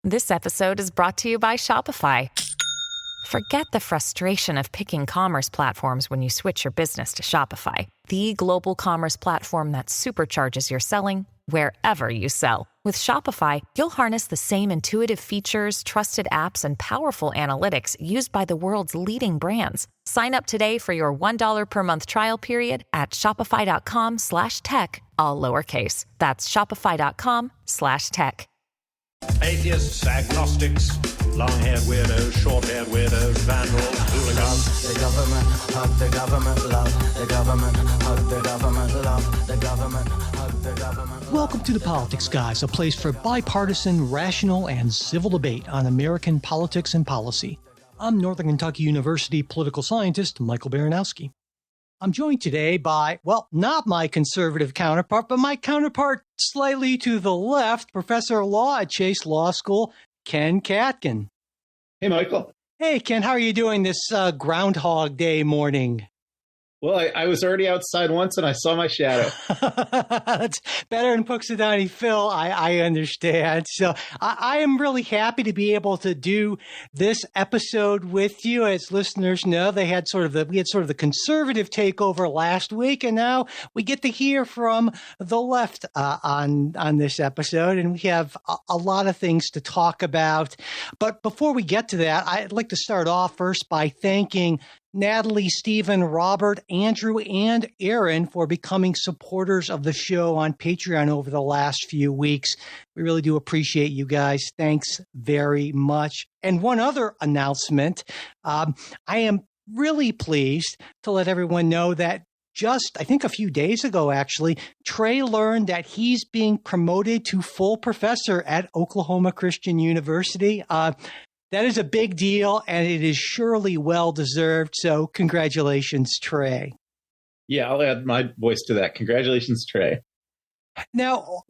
This episode is brought to you by Shopify. Forget the frustration of picking commerce platforms when you switch your business to Shopify, the global commerce platform that supercharges your selling wherever you sell. With Shopify, you'll harness the same intuitive features, trusted apps, and powerful analytics used by the world's leading brands. Sign up today for your $1 per month trial period at shopify.com/tech, all lowercase. That's shopify.com/tech. Atheists, agnostics, long-haired weirdos, short-haired weirdos, vandals, hooligans. The government, hug the government, love the government, hug the government, love the government, hug the government. Welcome to The Politics Guys, a place for bipartisan, rational, and civil debate on American politics and policy. I'm Northern Kentucky University political scientist Michael Baranowski. I'm joined today by, well, not my conservative counterpart, but my counterpart slightly to the left, Professor of Law at Chase Law School, Ken Katkin. Hey, Michael. Hey, Ken, how are you doing this Groundhog Day morning? Well, I was already outside once and I saw my shadow. That's better than Puxadani Phil, I understand. So I am really happy to be able to do this episode with you. As listeners know, we had sort of the conservative takeover last week, and now we get to hear from the left on this episode, and we have a lot of things to talk about. But before we get to that, I'd like to start off first by thanking Natalie, Stephen, Robert, Andrew, and Aaron for becoming supporters of the show on Patreon over the last few weeks. We really do appreciate you guys. Thanks very much. And one other announcement, I am really pleased to let everyone know that just, I think a few days ago, actually, Trey learned that he's being promoted to full professor at Oklahoma Christian University. That is a big deal, and it is surely well-deserved. So congratulations, Trey. Yeah, I'll add my voice to that. Congratulations, Trey. Now,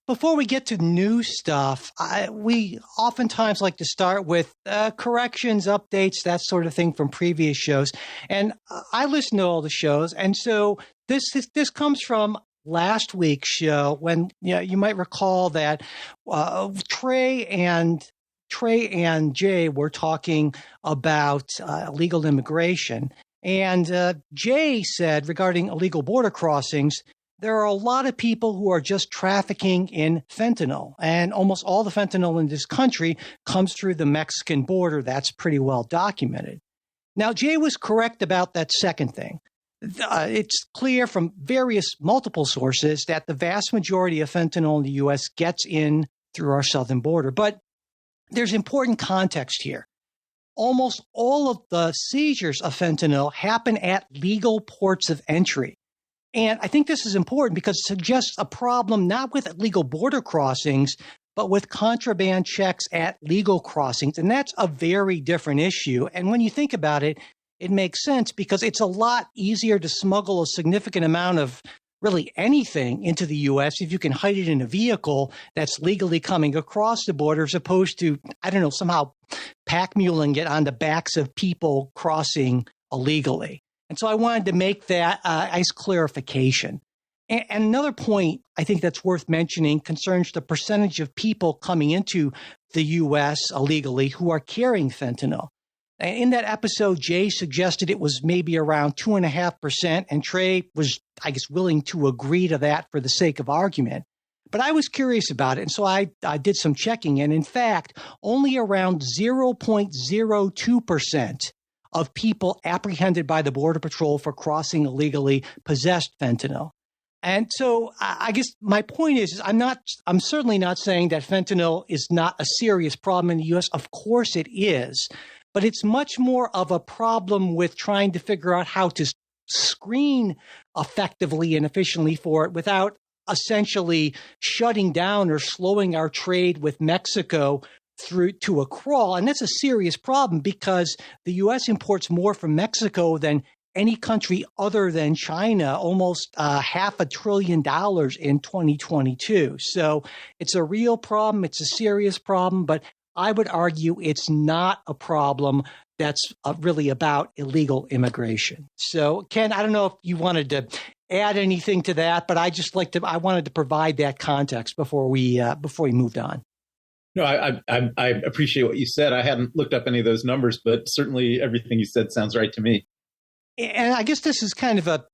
before we get to new stuff, we oftentimes like to start with corrections, updates, that sort of thing from previous shows. And I listen to all the shows, and so this comes from last week's show when you might recall that Trey and Jay were talking about illegal immigration. And Jay said regarding illegal border crossings, there are a lot of people who are just trafficking in fentanyl. And almost all the fentanyl in this country comes through the Mexican border. That's pretty well documented. Now, Jay was correct about that second thing. It's clear from multiple sources that the vast majority of fentanyl in the U.S. gets in through our southern border. But there's important context here. Almost all of the seizures of fentanyl happen at legal ports of entry. And I think this is important because it suggests a problem not with illegal border crossings, but with contraband checks at legal crossings. And that's a very different issue. And when you think about it, it makes sense because it's a lot easier to smuggle a significant amount of really anything into the U.S. if you can hide it in a vehicle that's legally coming across the border as opposed to, somehow pack muling it on the backs of people crossing illegally. And so I wanted to make that as clarification. And another point I think that's worth mentioning concerns the percentage of people coming into the U.S. illegally who are carrying fentanyl. In that episode, Jay suggested it was maybe around 2.5%, and Trey was, willing to agree to that for the sake of argument. But I was curious about it, and so I did some checking, and in fact, only around 0.02% of people apprehended by the Border Patrol for crossing illegally possessed fentanyl. And so I guess my point is I'm certainly not saying that fentanyl is not a serious problem in the U.S. Of course it is. But it's much more of a problem with trying to figure out how to screen effectively and efficiently for it without essentially shutting down or slowing our trade with Mexico through to a crawl. And that's a serious problem because the U.S. imports more from Mexico than any country other than China, almost $500 billion in 2022. So it's a real problem. It's a serious problem, but I would argue it's not a problem that's really about illegal immigration. So, Ken, I don't know if you wanted to add anything to that, but I wanted to provide that context before we moved on. No, I appreciate what you said. I hadn't looked up any of those numbers, but certainly everything you said sounds right to me. And I guess this is kind of a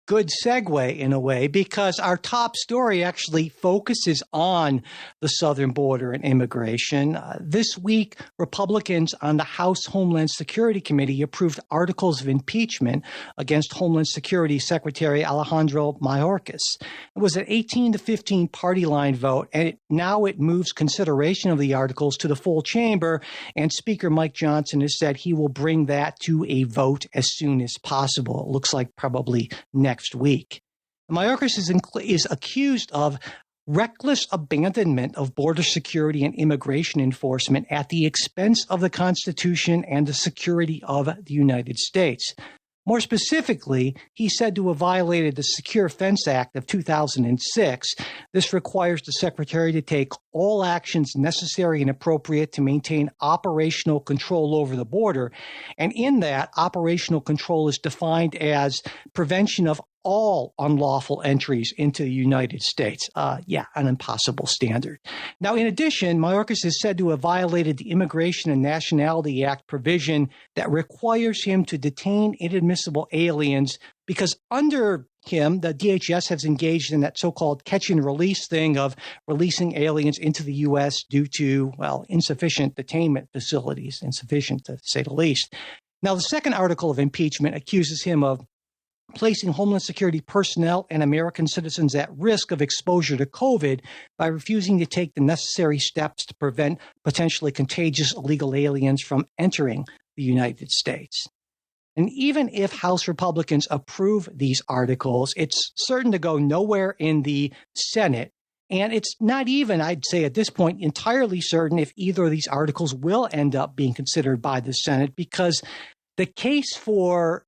good segue in a way, because our top story actually focuses on the southern border and immigration. This week, Republicans on the House Homeland Security Committee approved articles of impeachment against Homeland Security Secretary Alejandro Mayorkas. It was an 18-15 party line vote, and now it moves consideration of the articles to the full chamber, and Speaker Mike Johnson has said he will bring that to a vote as soon as possible. It looks like probably next week. Mayorkas is accused of reckless abandonment of border security and immigration enforcement at the expense of the Constitution and the security of the United States. More specifically, he's said to have violated the Secure Fence Act of 2006. This requires the Secretary to take all actions necessary and appropriate to maintain operational control over the border. And in that, operational control is defined as prevention of all unlawful entries into the United States. An impossible standard. Now, in addition, Mayorkas is said to have violated the Immigration and Nationality Act provision that requires him to detain inadmissible aliens, because under him, the DHS has engaged in that so-called catch and release thing of releasing aliens into the U.S. due to, insufficient detainment facilities, insufficient to say the least. Now, the second article of impeachment accuses him of placing Homeland Security personnel and American citizens at risk of exposure to COVID by refusing to take the necessary steps to prevent potentially contagious illegal aliens from entering the United States. And even if House Republicans approve these articles, it's certain to go nowhere in the Senate. And it's not even, I'd say at this point, entirely certain if either of these articles will end up being considered by the Senate, because the case for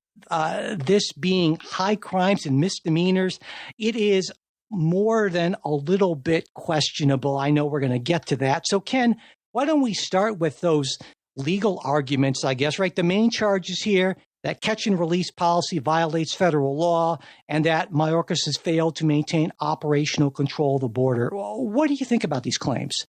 this being high crimes and misdemeanors, it is more than a little bit questionable. I know we're going to get to that. So, Ken, why don't we start with those legal arguments, I guess, right? The main charges here, that catch and release policy violates federal law, and that Mayorkas has failed to maintain operational control of the border. What do you think about these claims?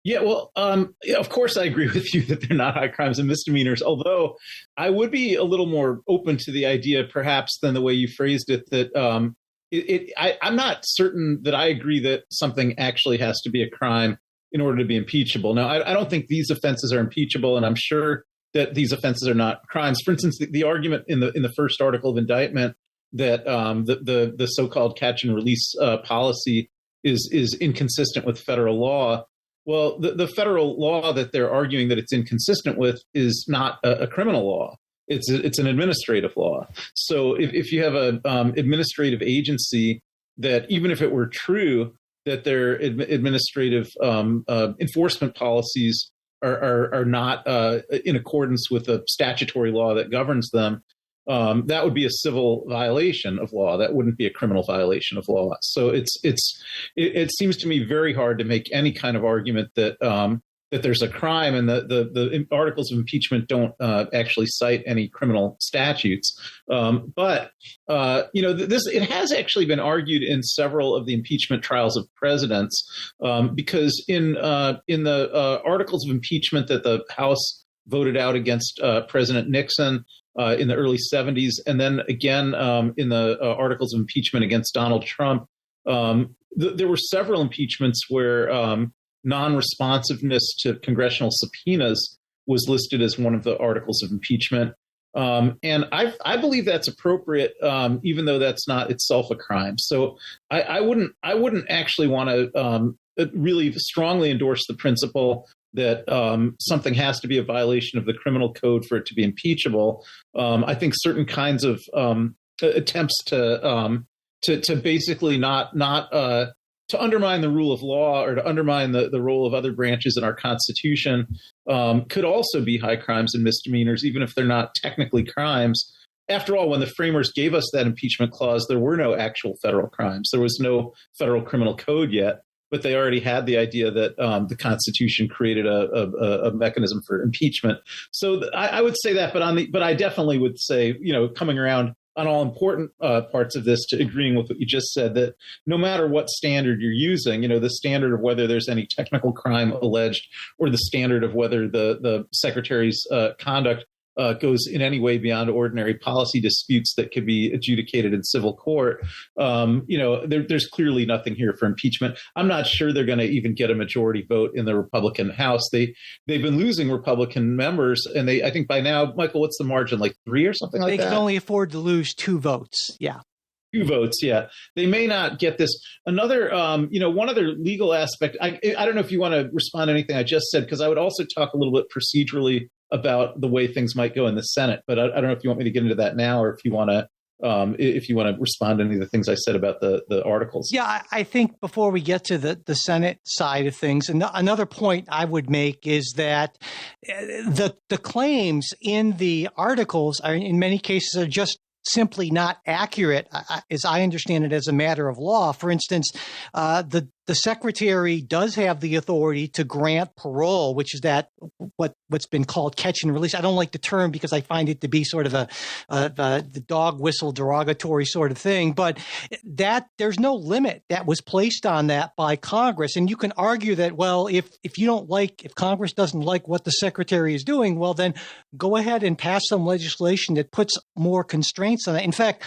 Yeah, well, of course, I agree with you that they're not high crimes and misdemeanors, although I would be a little more open to the idea, perhaps, than the way you phrased it, that I'm not certain that I agree that something actually has to be a crime in order to be impeachable. Now, I don't think these offenses are impeachable, and I'm sure that these offenses are not crimes. For instance, the argument in the first article of indictment that the so-called catch and release policy is inconsistent with federal law. Well, the federal law that they're arguing that it's inconsistent with is not a criminal law. It's an administrative law. So if you have an administrative agency that, even if it were true that their administrative enforcement policies are not in accordance with the statutory law that governs them, that would be a civil violation of law. That wouldn't be a criminal violation of law. So it seems to me very hard to make any kind of argument that that there's a crime, and the articles of impeachment don't actually cite any criminal statutes. But it has actually been argued in several of the impeachment trials of presidents, because in the articles of impeachment that the House voted out against President Nixon in the early 70s, and then again in the articles of impeachment against Donald Trump, there were several impeachments where non-responsiveness to congressional subpoenas was listed as one of the articles of impeachment. And I believe that's appropriate, even though that's not itself a crime. So I wouldn't actually want to really strongly endorse the principle that something has to be a violation of the criminal code for it to be impeachable. I think certain kinds of attempts to basically not to undermine the rule of law, or to undermine the role of other branches in our Constitution, could also be high crimes and misdemeanors, even if they're not technically crimes. After all, when the framers gave us that impeachment clause, there were no actual federal crimes. There was no federal criminal code yet, but they already had the idea that the Constitution created a mechanism for impeachment. So I would say that, but I definitely would say, coming around on all important parts of this to agreeing with what you just said, that no matter what standard you're using, the standard of whether there's any technical crime alleged or the standard of whether the secretary's conduct goes in any way beyond ordinary policy disputes that could be adjudicated in civil court, there's clearly nothing here for impeachment. I'm not sure they're going to even get a majority vote in the Republican House. They've been losing Republican members, and I think by now, Michael, what's the margin, like 3 or something like that? They can only afford to lose 2 votes. Yeah. 2 votes, yeah. They may not get this. Another, one other legal aspect, I don't know if you want to respond to anything I just said, because I would also talk a little bit procedurally about the way things might go in the Senate. But I don't know if you want me to get into that now, or if you want to respond to any of the things I said about the articles. Yeah, I think before we get to the Senate side of things, another point I would make is that the claims in the articles are, in many cases, are just simply not accurate, as I understand it, as a matter of law. For instance, the secretary does have the authority to grant parole, which is what's been called catch and release. I don't like the term because I find it to be sort of the dog whistle derogatory sort of thing. But that there's no limit that was placed on that by Congress. And you can argue that, well, if Congress doesn't like what the secretary is doing, well, then go ahead and pass some legislation that puts more constraints on it. In fact,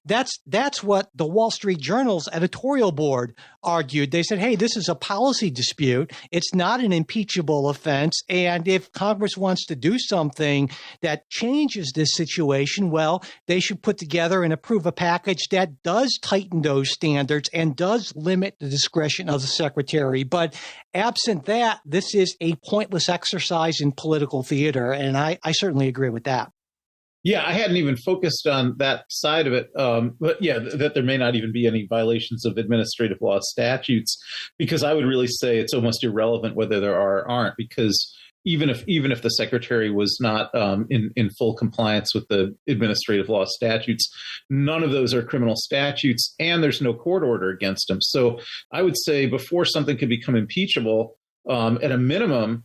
that's what the Wall Street Journal's editorial board argued. They said, hey, this is a policy dispute. It's not an impeachable offense. And if Congress wants to do something that changes this situation, well, they should put together and approve a package that does tighten those standards and does limit the discretion of the secretary. But absent that, this is a pointless exercise in political theater. And I certainly agree with that. Yeah, I hadn't even focused on that side of it. But yeah, that there may not even be any violations of administrative law statutes, because I would really say it's almost irrelevant whether there are or aren't, because even if the secretary was not in full compliance with the administrative law statutes, none of those are criminal statutes, and there's no court order against him. So I would say before something could become impeachable, at a minimum,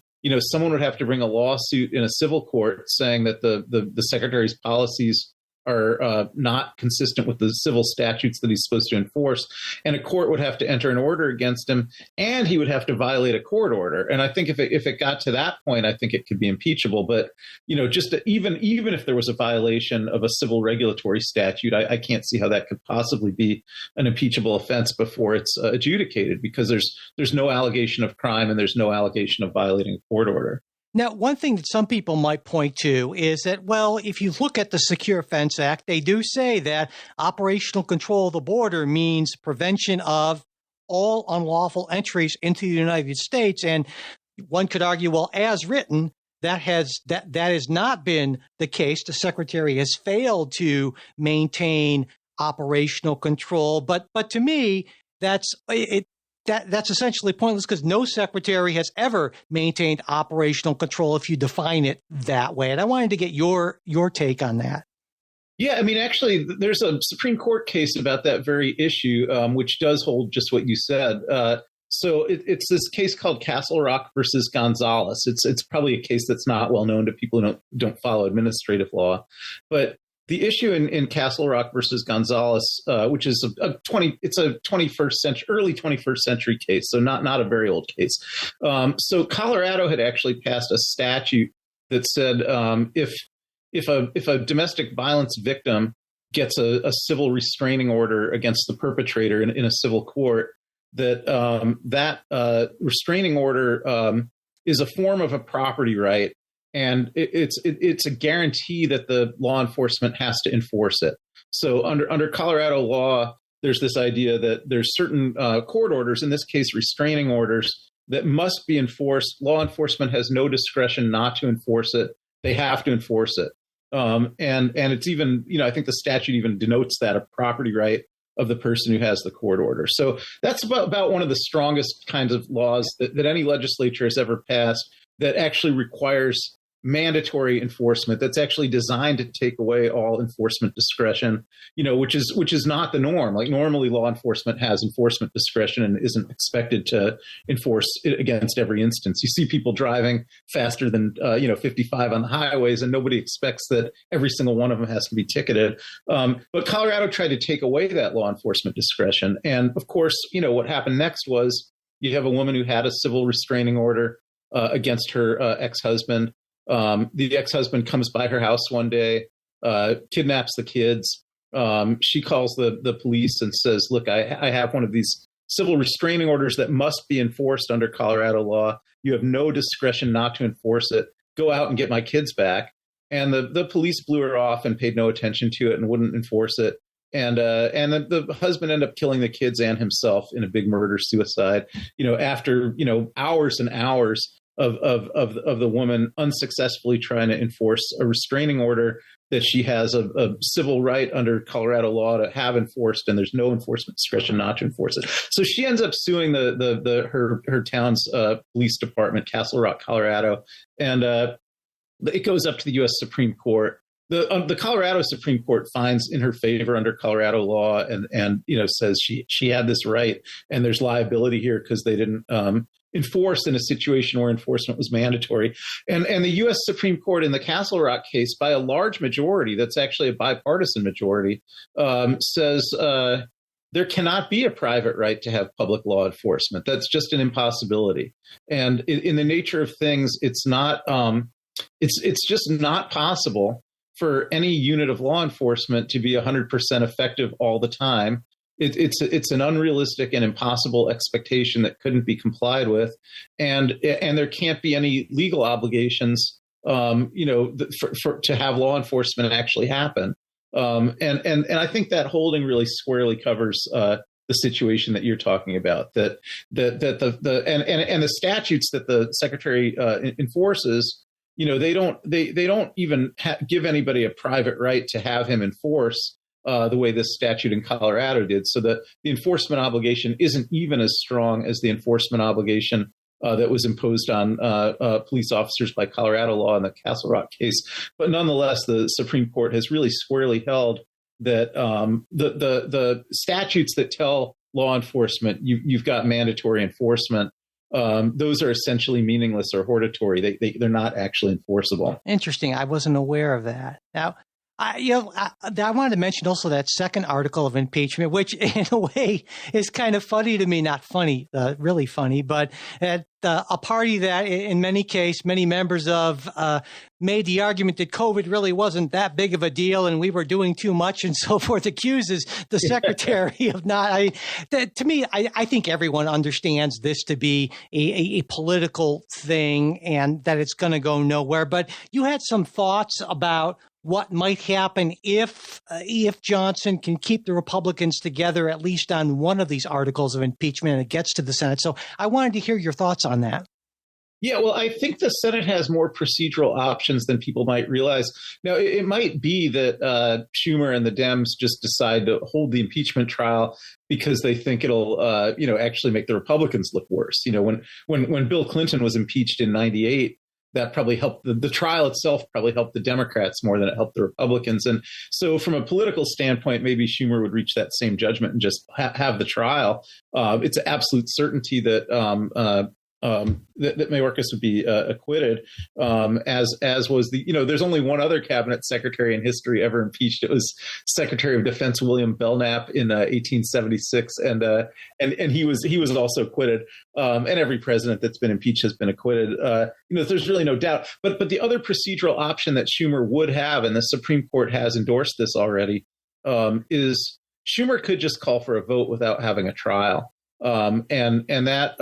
someone would have to bring a lawsuit in a civil court saying that the secretary's policies are not consistent with the civil statutes that he's supposed to enforce. And a court would have to enter an order against him, and he would have to violate a court order. And I think if it got to that point, I think it could be impeachable. But, even if there was a violation of a civil regulatory statute, I can't see how that could possibly be an impeachable offense before it's adjudicated, because there's no allegation of crime and there's no allegation of violating a court order. Now, one thing that some people might point to is that, well, if you look at the Secure Fence Act, they do say that operational control of the border means prevention of all unlawful entries into the United States. And one could argue, well, as written, that has not been the case. The secretary has failed to maintain operational control. But to me, that's essentially pointless, because no secretary has ever maintained operational control if you define it that way. And I wanted to get your take on that. Yeah, I mean, actually, there's a Supreme Court case about that very issue, which does hold just what you said. So it's this case called Castle Rock versus Gonzalez. It's probably a case that's not well known to people who don't follow administrative law, but the issue in Castle Rock versus Gonzalez, which is a 21st century, early 21st century case, so not a very old case. So Colorado had actually passed a statute that said if a domestic violence victim gets a civil restraining order against the perpetrator in a civil court, that restraining order is a form of a property right. And it's a guarantee that the law enforcement has to enforce it. So under Colorado law, there's this idea that there's certain court orders, in this case restraining orders, that must be enforced. Law enforcement has no discretion not to enforce it. They have to enforce it. And it's even, I think the statute even denotes that a property right of the person who has the court order. So that's about one of the strongest kinds of laws that any legislature has ever passed that actually requires mandatory enforcement that's actually designed to take away all enforcement discretion, which is not the norm. Like normally law enforcement has enforcement discretion and isn't expected to enforce it against every instance. You see people driving faster than 55 on the highways, and nobody expects that every single one of them has to be ticketed. But Colorado tried to take away that law enforcement discretion. And of course, what happened next was you have a woman who had a civil restraining order against her ex-husband. The ex-husband comes by her house one day, kidnaps the kids. She calls the police and says, look, I have one of these civil restraining orders that must be enforced under Colorado law. You have no discretion not to enforce it. Go out and get my kids back. And the police blew her off and paid no attention to it and wouldn't enforce it. And the husband ended up killing the kids and himself in a big murder-suicide, after, hours and hours of the woman unsuccessfully trying to enforce a restraining order that she has a civil right under Colorado law to have enforced, and there's no enforcement discretion not to enforce it. So she ends up suing her town's police department, Castle Rock, Colorado, and it goes up to the U.S. Supreme Court. The Colorado Supreme Court finds in her favor under Colorado law, and says she had this right, and there's liability here because they didn't enforce in a situation where enforcement was mandatory. And the U.S. Supreme Court in the Castle Rock case, by a large majority, that's actually a bipartisan majority, says there cannot be a private right to have public law enforcement. That's just an impossibility. And in the nature of things, it's not. It's just not possible for any unit of law enforcement to be 100% effective all the time. It's an unrealistic and impossible expectation that couldn't be complied with, and there can't be any legal obligations, to have law enforcement actually happen. And I think that holding really squarely covers the situation that you're talking about. That the statutes that the secretary enforces, they don't even give anybody a private right to have him enforce the way this statute in Colorado did. So the enforcement obligation isn't even as strong as the enforcement obligation that was imposed on police officers by Colorado law in the Castle Rock case. But nonetheless, the Supreme Court has really squarely held that the statutes that tell law enforcement you've got mandatory enforcement, those are essentially meaningless or hortatory. They're not actually enforceable. Interesting. I wasn't aware of that. Now, I wanted to mention also that second article of impeachment, which in a way is kind of funny to me, not funny, really funny, but at a party that in many members of made the argument that COVID really wasn't that big of a deal and we were doing too much and so forth, accuses the secretary of not. To me, I think everyone understands this to be a political thing and that it's going to go nowhere. But you had some thoughts about what might happen if Johnson can keep the Republicans together, at least on one of these articles of impeachment, and it gets to the Senate. So I wanted to hear your thoughts on that. Yeah, well, I think the Senate has more procedural options than people might realize. Now, it might be that Schumer and the Dems just decide to hold the impeachment trial because they think it'll, actually make the Republicans look worse. When Bill Clinton was impeached in '98, that probably helped the trial itself probably helped the Democrats more than it helped the Republicans. And so from a political standpoint, maybe Schumer would reach that same judgment and just have the trial. It's an absolute certainty that that Mayorkas would be acquitted, as was there's only one other cabinet secretary in history ever impeached. It was Secretary of Defense William Belknap in 1876, and he was also acquitted. And every president that's been impeached has been acquitted. There's really no doubt. But the other procedural option that Schumer would have, and the Supreme Court has endorsed this already, is Schumer could just call for a vote without having a trial. And that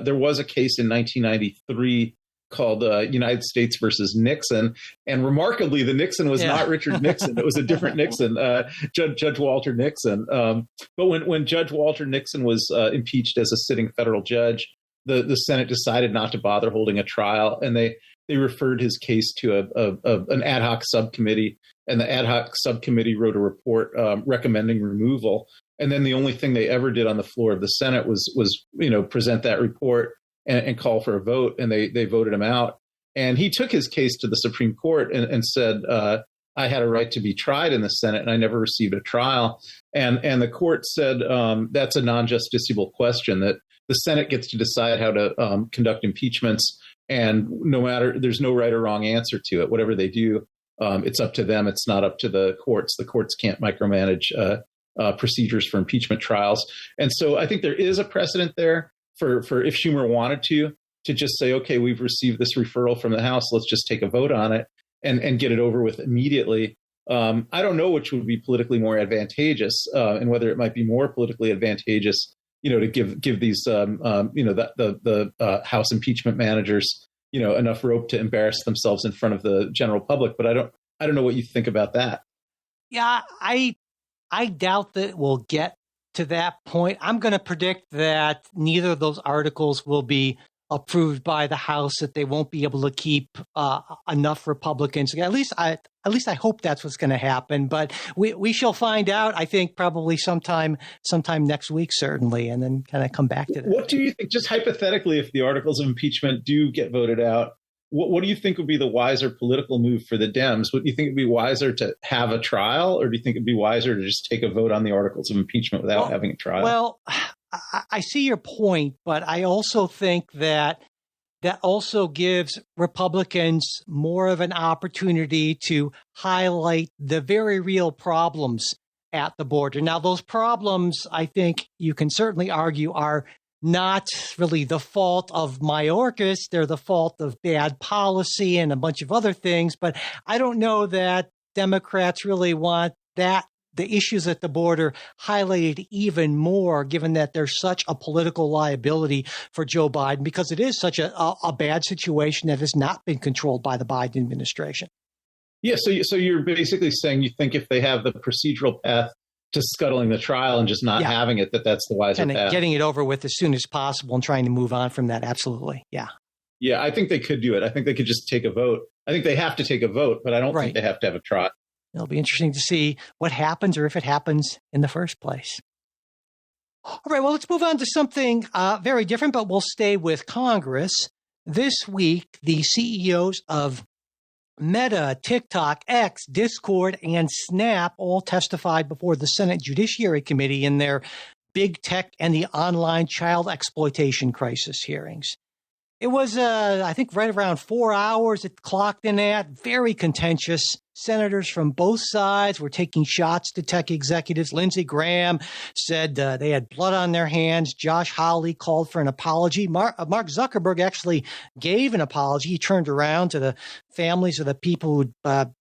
there was a case in 1993 called United States versus Nixon. And remarkably, the Nixon was not Richard Nixon. It was a different Nixon, Judge Walter Nixon. But when Judge Walter Nixon was impeached as a sitting federal judge, the Senate decided not to bother holding a trial. And they referred his case to an ad hoc subcommittee. And the ad hoc subcommittee wrote a report recommending removal. And then the only thing they ever did on the floor of the Senate was present that report and call for a vote, and they voted him out. And he took his case to the Supreme Court and said, I had a right to be tried in the Senate, and I never received a trial. And the court said that's a non-justiciable question, that the Senate gets to decide how to conduct impeachments, and there's no right or wrong answer to it. Whatever they do, it's up to them. It's not up to the courts. The courts can't micromanage procedures for impeachment trials. And so I think there is a precedent there for if Schumer wanted to just say, okay, we've received this referral from the House, let's just take a vote on it and get it over with immediately. I don't know which would be politically more advantageous, and whether it might be more politically advantageous, to give these, the House impeachment managers, enough rope to embarrass themselves in front of the general public. But I don't know what you think about that. Yeah, I doubt that we'll get to that point. I'm going to predict that neither of those articles will be approved by the House, that they won't be able to keep enough Republicans. At least I hope that's what's going to happen. But we shall find out, I think, probably sometime next week, certainly, and then kind of come back to that. What do you think, just hypothetically, if the articles of impeachment do get voted out, what do you think would be the wiser political move for the Dems? Would you think it'd be wiser to have a trial, or do you think it'd be wiser to just take a vote on the articles of impeachment without having a trial? Well, I see your point, but I also think that also gives Republicans more of an opportunity to highlight the very real problems at the border. Now, those problems, I think you can certainly argue, are not really the fault of Mayorkas. They're the fault of bad policy and a bunch of other things. But I don't know that Democrats really want the issues at the border highlighted even more, given that there's such a political liability for Joe Biden, because it is such a bad situation that has not been controlled by the Biden administration. Yeah, so you're basically saying you think if they have the procedural path to scuttling the trial and just not having it, that's the wiser path. Getting it over with as soon as possible and trying to move on from that. Absolutely. Yeah. Yeah, I think they could do it. I think they could just take a vote. I think they have to take a vote, but I don't think they have to have a trial. It'll be interesting to see what happens, or if it happens in the first place. All right, well, let's move on to something very different, but we'll stay with Congress. This week, the CEOs of Meta, TikTok, X, Discord, and Snap all testified before the Senate Judiciary Committee in their Big Tech and the Online Child Exploitation Crisis hearings. It was, I think, right around 4 hours it clocked in at. Very contentious. Senators from both sides were taking shots to tech executives. Lindsey Graham said they had blood on their hands. Josh Hawley called for an apology. Mark Zuckerberg actually gave an apology. He turned around to the families of the people who'd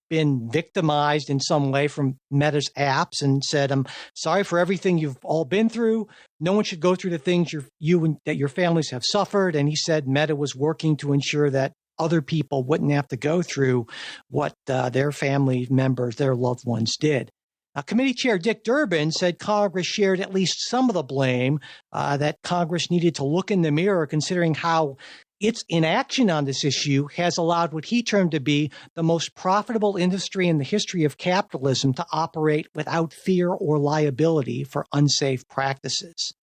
been victimized in some way from Meta's apps and said, "I'm sorry for everything you've all been through. No one should go through the things that your families have suffered." And he said Meta was working to ensure that other people wouldn't have to go through what their family members, their loved ones did. Committee Chair Dick Durbin said Congress shared at least some of the blame, that Congress needed to look in the mirror considering how its inaction on this issue has allowed what he termed to be the most profitable industry in the history of capitalism to operate without fear or liability for unsafe practices.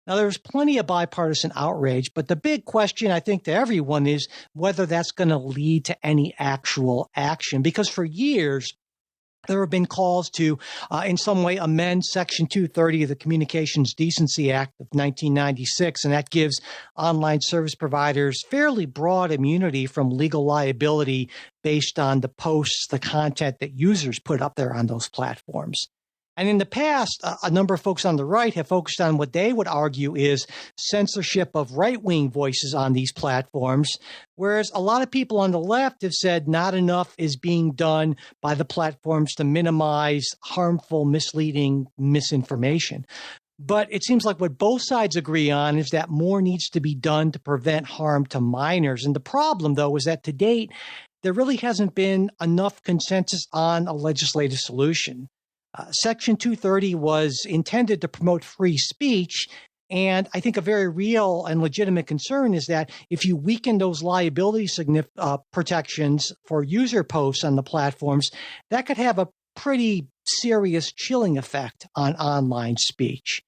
Now, there's plenty of bipartisan outrage, but the big question, I think, to everyone is whether that's going to lead to any actual action. Because for years, there have been calls to, in some way, amend Section 230 of the Communications Decency Act of 1996, and that gives online service providers fairly broad immunity from legal liability based on the posts, the content that users put up there on those platforms. And in the past, a number of folks on the right have focused on what they would argue is censorship of right-wing voices on these platforms, whereas a lot of people on the left have said not enough is being done by the platforms to minimize harmful, misleading misinformation. But it seems like what both sides agree on is that more needs to be done to prevent harm to minors. And the problem, though, is that to date, there really hasn't been enough consensus on a legislative solution. Section 230 was intended to promote free speech, and I think a very real and legitimate concern is that if you weaken those liability protections for user posts on the platforms, that could have a pretty serious chilling effect on online speech.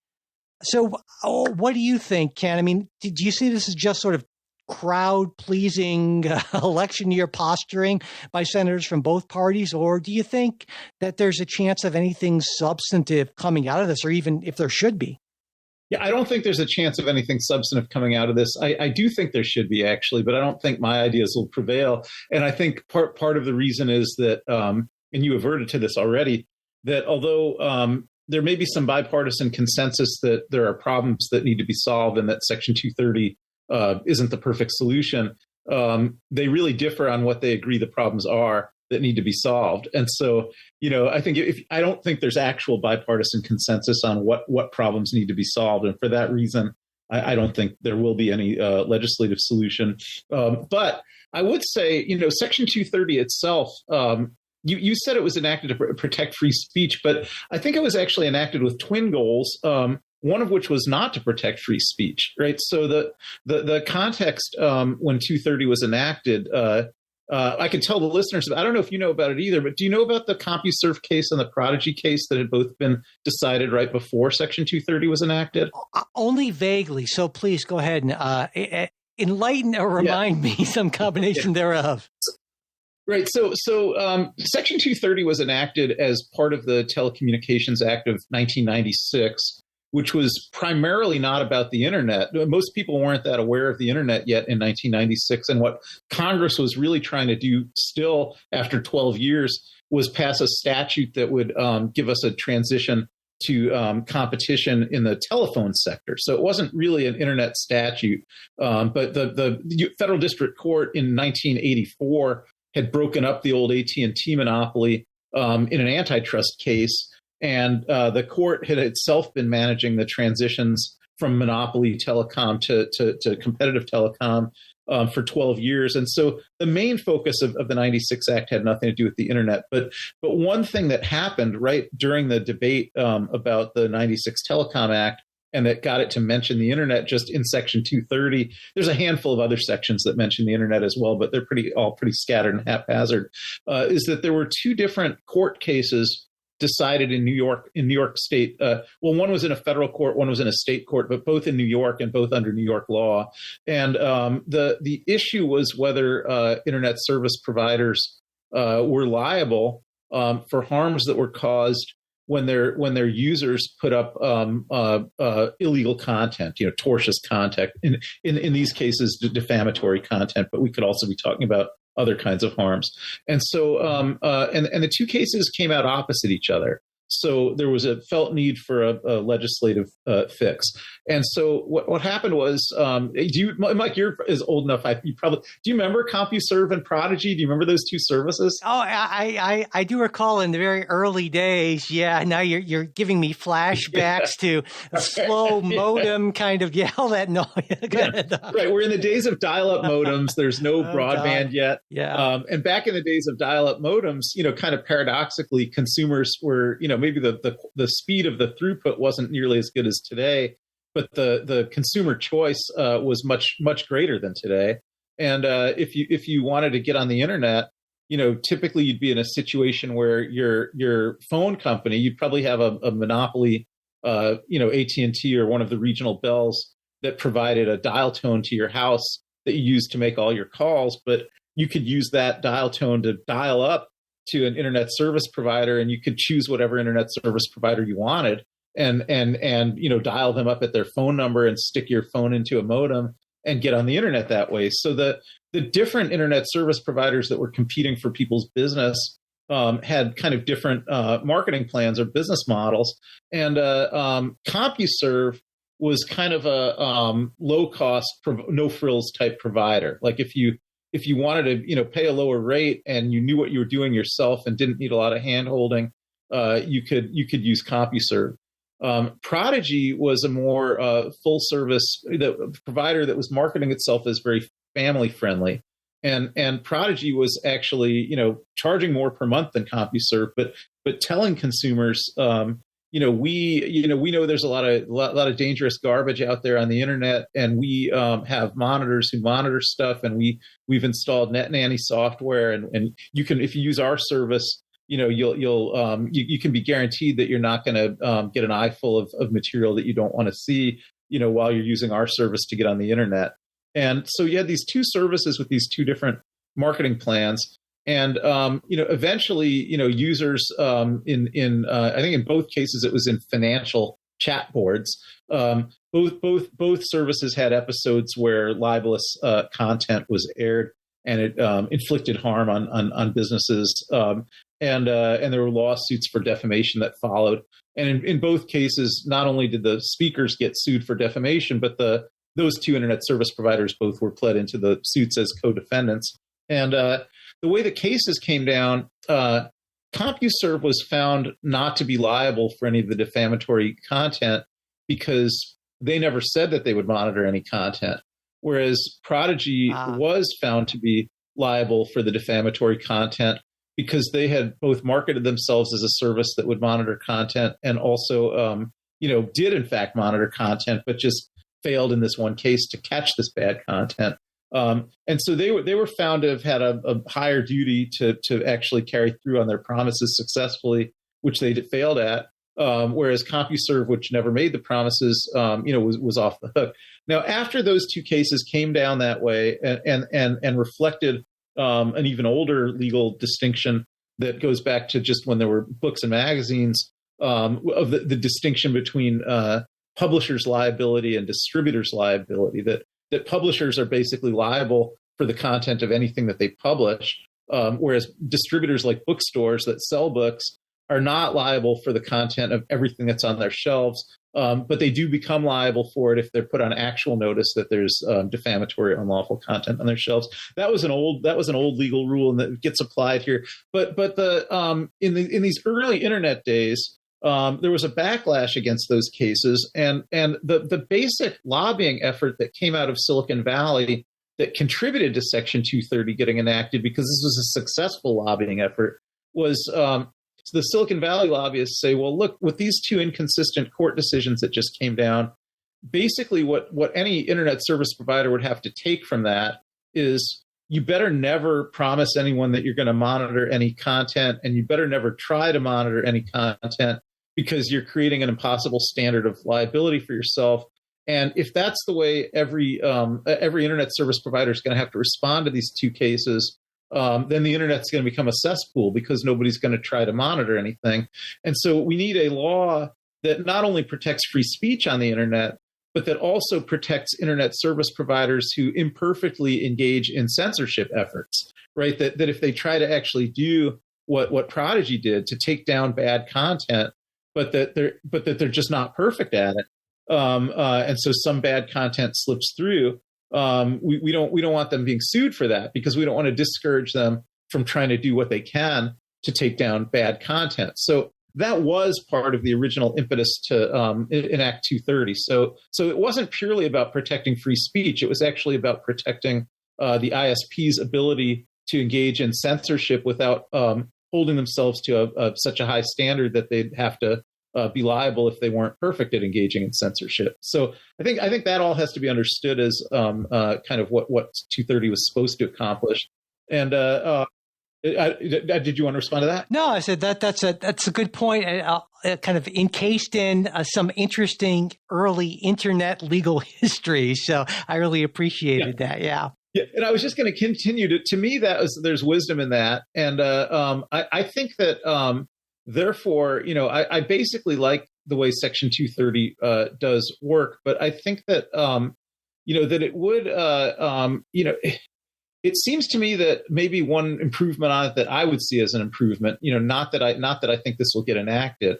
So what do you think, Ken? I mean, do you see this as just sort of crowd pleasing election year posturing by senators from both parties? Or do you think that there's a chance of anything substantive coming out of this, or even if there should be? Yeah, I don't think there's a chance of anything substantive coming out of this. I do think there should be, actually, but I don't think my ideas will prevail. And I think part of the reason is that, and you averted to this already, that although there may be some bipartisan consensus that there are problems that need to be solved and that Section 230 isn't the perfect solution, they really differ on what they agree the problems are that need to be solved. And so, I think I don't think there's actual bipartisan consensus on what problems need to be solved. And for that reason, I don't think there will be any legislative solution. But I would say, Section 230 itself, you said it was enacted to protect free speech, but I think it was actually enacted with twin goals. One of which was not to protect free speech, right? So the context when 230 was enacted, I could tell the listeners, I don't know if you know about it either, but do you know about the CompuServe case and the Prodigy case that had both been decided right before Section 230 was enacted? Only vaguely. So please go ahead and enlighten or remind me some combination thereof. Right. So Section 230 was enacted as part of the Telecommunications Act of 1996, which was primarily not about the internet. Most people weren't that aware of the internet yet in 1996. And what Congress was really trying to do still after 12 years was pass a statute that would give us a transition to competition in the telephone sector. So it wasn't really an internet statute. But the Federal District Court in 1984 had broken up the old AT&T monopoly in an antitrust case. And the court had itself been managing the transitions from monopoly telecom to competitive telecom for 12 years. And so the main focus of the 96 Act had nothing to do with the internet. But one thing that happened right during the debate about the 96 Telecom Act, and that got it to mention the internet just in Section 230. There's a handful of other sections that mention the internet as well, but they're all pretty scattered and haphazard, is that there were two different court cases decided in New York State. One was in a federal court, one was in a state court, but both in New York and both under New York law. And the issue was whether internet service providers were liable for harms that were caused when their users put up illegal content, tortious content. In these cases, defamatory content, but we could also be talking about other kinds of harms. And so, and the two cases came out opposite each other. So there was a felt need for a legislative fix. And so what happened was, Mike, you're as old enough. Do you remember CompuServe and Prodigy? Do you remember those two services? Oh, I do recall in the very early days. Yeah. Now you're giving me flashbacks to a slow modem kind of all that noise. Right. We're in the days of dial-up modems. There's no broadband yet. Yeah. And back in the days of dial-up modems, kind of paradoxically, consumers were, maybe the speed of the throughput wasn't nearly as good as today, but the consumer choice was much greater than today. And if you wanted to get on the internet, typically you'd be in a situation where your phone company, you'd probably have a monopoly, AT&T or one of the regional bells that provided a dial tone to your house that you used to make all your calls, but you could use that dial tone to dial up to an internet service provider, and you could choose whatever internet service provider you wanted and dial them up at their phone number and stick your phone into a modem and get on the internet that way. So the different internet service providers that were competing for people's business had kind of different marketing plans or business models. And CompuServe was kind of a low cost, no frills type provider. Like if you wanted to, pay a lower rate and you knew what you were doing yourself and didn't need a lot of hand holding, you could use CompuServe. Prodigy was a more full service provider that was marketing itself as very family friendly, and Prodigy was actually charging more per month than CompuServe, but telling consumers, we know there's a lot of dangerous garbage out there on the internet, and we have monitors who monitor stuff, and we've installed Net Nanny software, and you can, if you use our service, you can be guaranteed that you're not going to get an eye full of material that you don't want to see, while you're using our service to get on the internet. And so you had these two services with these two different marketing plans. And, eventually, users I think in both cases, it was in financial chat boards. Both services had episodes where libelous content was aired, and it inflicted harm on businesses. And there were lawsuits for defamation that followed. And in both cases, not only did the speakers get sued for defamation, but those two internet service providers both were pled into the suits as co-defendants. And the way the cases came down, CompuServe was found not to be liable for any of the defamatory content because they never said that they would monitor any content, whereas Prodigy was found to be liable for the defamatory content because they had both marketed themselves as a service that would monitor content and also, did in fact monitor content, but just failed in this one case to catch this bad content. And so they were found to have had a higher duty to actually carry through on their promises successfully, which they failed at. Whereas CompuServe, which never made the promises, was off the hook. Now, after those two cases came down that way and reflected an even older legal distinction that goes back to just when there were books and magazines, of the distinction between publishers' liability and distributors' liability, that publishers are basically liable for the content of anything that they publish, whereas distributors like bookstores that sell books are not liable for the content of everything that's on their shelves, but they do become liable for it if they're put on actual notice that there's defamatory or unlawful content on their shelves. That was an old legal rule, and that gets applied here. But in these early internet days, there was a backlash against those cases, and the basic lobbying effort that came out of Silicon Valley that contributed to Section 230 getting enacted, because this was a successful lobbying effort, was the Silicon Valley lobbyists say, well, look, with these two inconsistent court decisions that just came down, basically what any internet service provider would have to take from that is you better never promise anyone that you're going to monitor any content, and you better never try to monitor any content, because you're creating an impossible standard of liability for yourself. And if that's the way every internet service provider is going to have to respond to these two cases, then the internet's going to become a cesspool because nobody's going to try to monitor anything. And so we need a law that not only protects free speech on the internet, but that also protects internet service providers who imperfectly engage in censorship efforts, right? That if they try to actually do what Prodigy did to take down bad content, but that they're just not perfect at it, and so some bad content slips through. We don't want them being sued for that, because we don't want to discourage them from trying to do what they can to take down bad content. So that was part of the original impetus to enact 230. So it wasn't purely about protecting free speech. It was actually about protecting the ISP's ability to engage in censorship without holding themselves to such a high standard that they'd have to be liable if they weren't perfect at engaging in censorship. So I think that all has to be understood as kind of what 230 was supposed to accomplish. And did you want to respond to that? No, I said that's a good point. Kind of encased in some interesting early internet legal history. So I really appreciated that. Yeah. Yeah, and I was just going to continue to me there's wisdom in that, and I think that therefore, I basically like the way Section 230 does work, but I think that that it would it seems to me that maybe one improvement on it that I would see as an improvement, not that I think this will get enacted,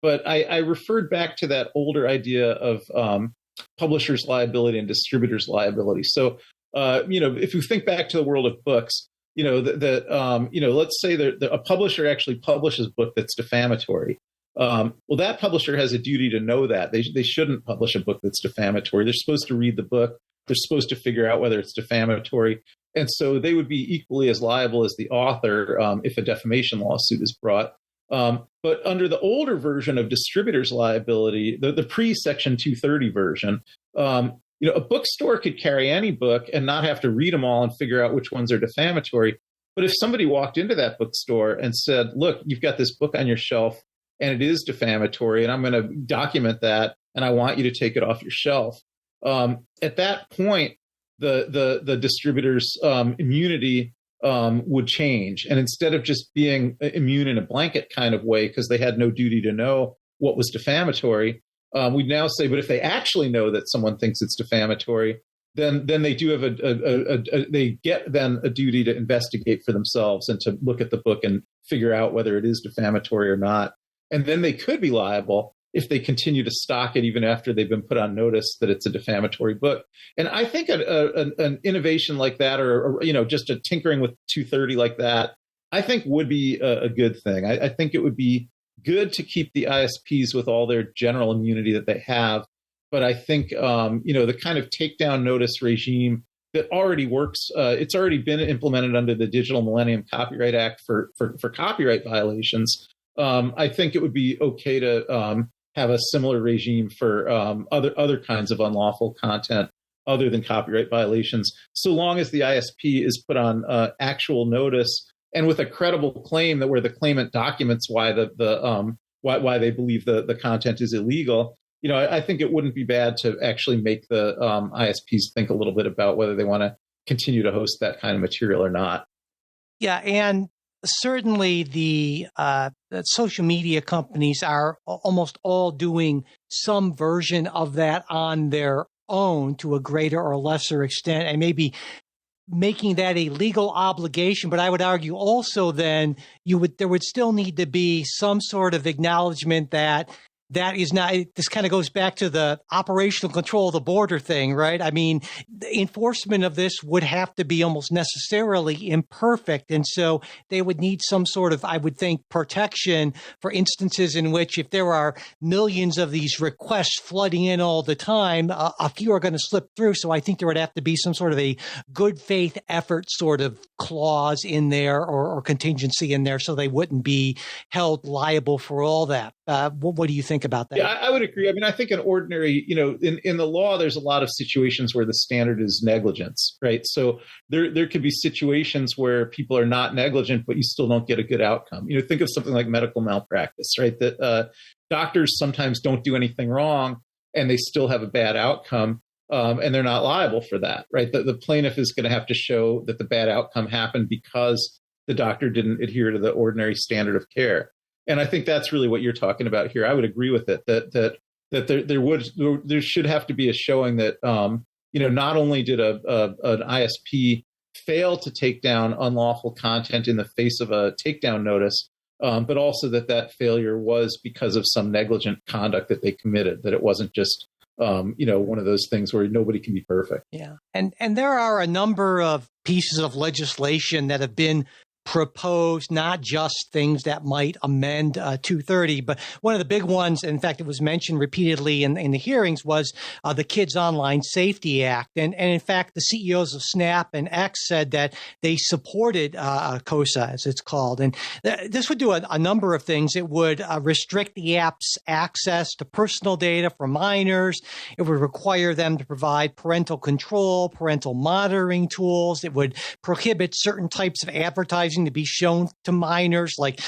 but I referred back to that older idea of publishers' liability and distributors' liability. So if you think back to the world of books, let's say that a publisher actually publishes a book that's defamatory. Well, that publisher has a duty to know that. They shouldn't publish a book that's defamatory. They're supposed to read the book. They're supposed to figure out whether it's defamatory. And so they would be equally as liable as the author if a defamation lawsuit is brought. But under the older version of distributors' liability, the pre-Section 230 version, a bookstore could carry any book and not have to read them all and figure out which ones are defamatory. But if somebody walked into that bookstore and said, look, you've got this book on your shelf and it is defamatory, and I'm going to document that, and I want you to take it off your shelf. At that point, the distributor's immunity would change. And instead of just being immune in a blanket kind of way because they had no duty to know what was defamatory, we'd now say, but if they actually know that someone thinks it's defamatory, then they do have they get then a duty to investigate for themselves and to look at the book and figure out whether it is defamatory or not. And then they could be liable if they continue to stock it even after they've been put on notice that it's a defamatory book. And I think an innovation like that, or just a tinkering with 230 like that, I think would be a good thing. I think it would be good to keep the ISPs with all their general immunity that they have. But I think, the kind of takedown notice regime that already works, it's already been implemented under the Digital Millennium Copyright Act for copyright violations. I think it would be okay to have a similar regime for other kinds of unlawful content other than copyright violations, so long as the ISP is put on actual notice and with a credible claim that where the claimant documents why why they believe the content is illegal. I think it wouldn't be bad to actually make the ISPs think a little bit about whether they want to continue to host that kind of material or not. Yeah, and certainly the social media companies are almost all doing some version of that on their own to a greater or lesser extent, and maybe making that a legal obligation. But I would argue also then there would still need to be some sort of acknowledgement that is not, this kind of goes back to the operational control of the border thing, right? I mean, the enforcement of this would have to be almost necessarily imperfect. And so they would need some sort of, I would think, protection for instances in which if there are millions of these requests flooding in all the time, a few are going to slip through. So I think there would have to be some sort of a good faith effort sort of clause in there or contingency in there so they wouldn't be held liable for all that. What do you think about that? Yeah, I would agree. I mean, I think an ordinary, in the law, there's a lot of situations where the standard is negligence, right? So there could be situations where people are not negligent, but you still don't get a good outcome. Think of something like medical malpractice, right? That doctors sometimes don't do anything wrong and they still have a bad outcome, and they're not liable for that, right? The plaintiff is going to have to show that the bad outcome happened because the doctor didn't adhere to the ordinary standard of care. And I think that's really what you're talking about here. I would agree with it that there should have to be a showing that not only did an ISP fail to take down unlawful content in the face of a takedown notice, but also that failure was because of some negligent conduct that they committed. That it wasn't just one of those things where nobody can be perfect. Yeah, and there are a number of pieces of legislation that have been proposed, not just things that might amend 230, but one of the big ones, in fact, it was mentioned repeatedly in the hearings, was the Kids Online Safety Act. And in fact, the CEOs of Snap and X said that they supported COSA, as it's called. And this would do a number of things. It would restrict the app's access to personal data for minors. It would require them to provide parental control, parental monitoring tools. It would prohibit certain types of advertising to be shown to minors, like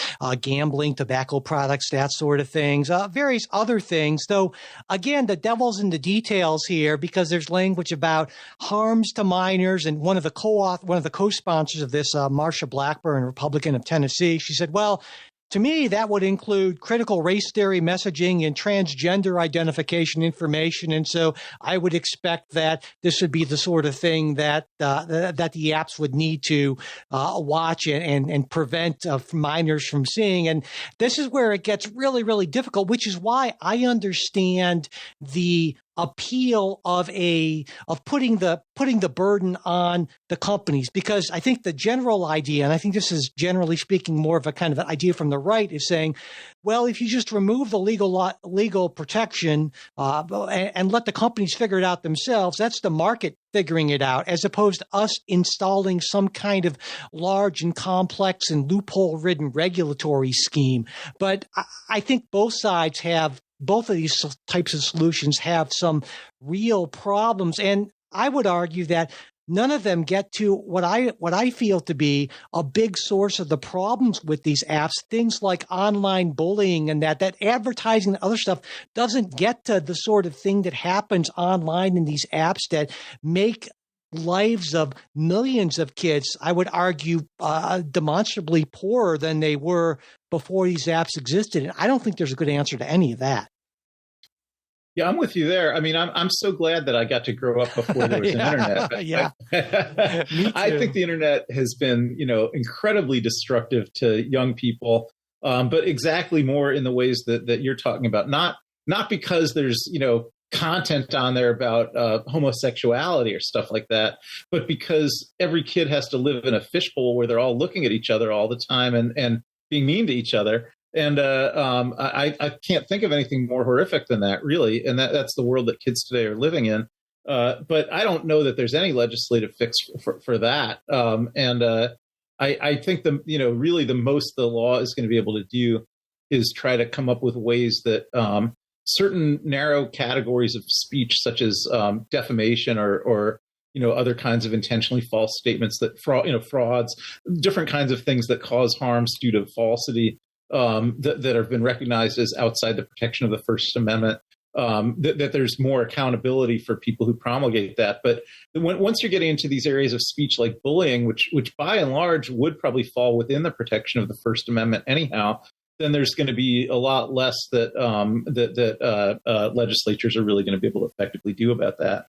gambling, tobacco products, that sort of things, various other things. Though, again, the devil's in the details here because there's language about harms to minors. And one of the co-sponsors of this, Marsha Blackburn, Republican of Tennessee, she said, well, to me, that would include critical race theory messaging and transgender identification information. And so I would expect that this would be the sort of thing that the apps would need to watch and prevent minors from seeing. And this is where it gets really, really difficult, which is why I understand the appeal of putting the burden on the companies, because I think the general idea, and I think this is generally speaking more of a kind of an idea from the right, is saying, well, if you just remove the legal protection and let the companies figure it out themselves, that's the market figuring it out, as opposed to us installing some kind of large and complex and loophole-ridden regulatory scheme. But I think both of these types of solutions have some real problems. And I would argue that none of them get to what I feel to be a big source of the problems with these apps, things like online bullying and that advertising and other stuff doesn't get to the sort of thing that happens online in these apps that make lives of millions of kids, I would argue, demonstrably poorer than they were before these apps existed. And I don't think there's a good answer to any of that. Yeah, I'm with you there. I mean, I'm so glad that I got to grow up before there was an internet. Yeah. I think the internet has been, incredibly destructive to young people, but exactly more in the ways that you're talking about. Not because there's, content on there about homosexuality or stuff like that, but because every kid has to live in a fishbowl where they're all looking at each other all the time and being mean to each other. And I can't think of anything more horrific than that, really. And that's the world that kids today are living in. But I don't know that there's any legislative fix for that. I think really the most the law is going to be able to do is try to come up with ways that certain narrow categories of speech, such as defamation or other kinds of intentionally false statements that frauds, different kinds of things that cause harms due to falsity, that have been recognized as outside the protection of the First Amendment, that there's more accountability for people who promulgate that. But once you're getting into these areas of speech like bullying, which by and large would probably fall within the protection of the First Amendment anyhow, then there's going to be a lot less that legislatures are really going to be able to effectively do about that.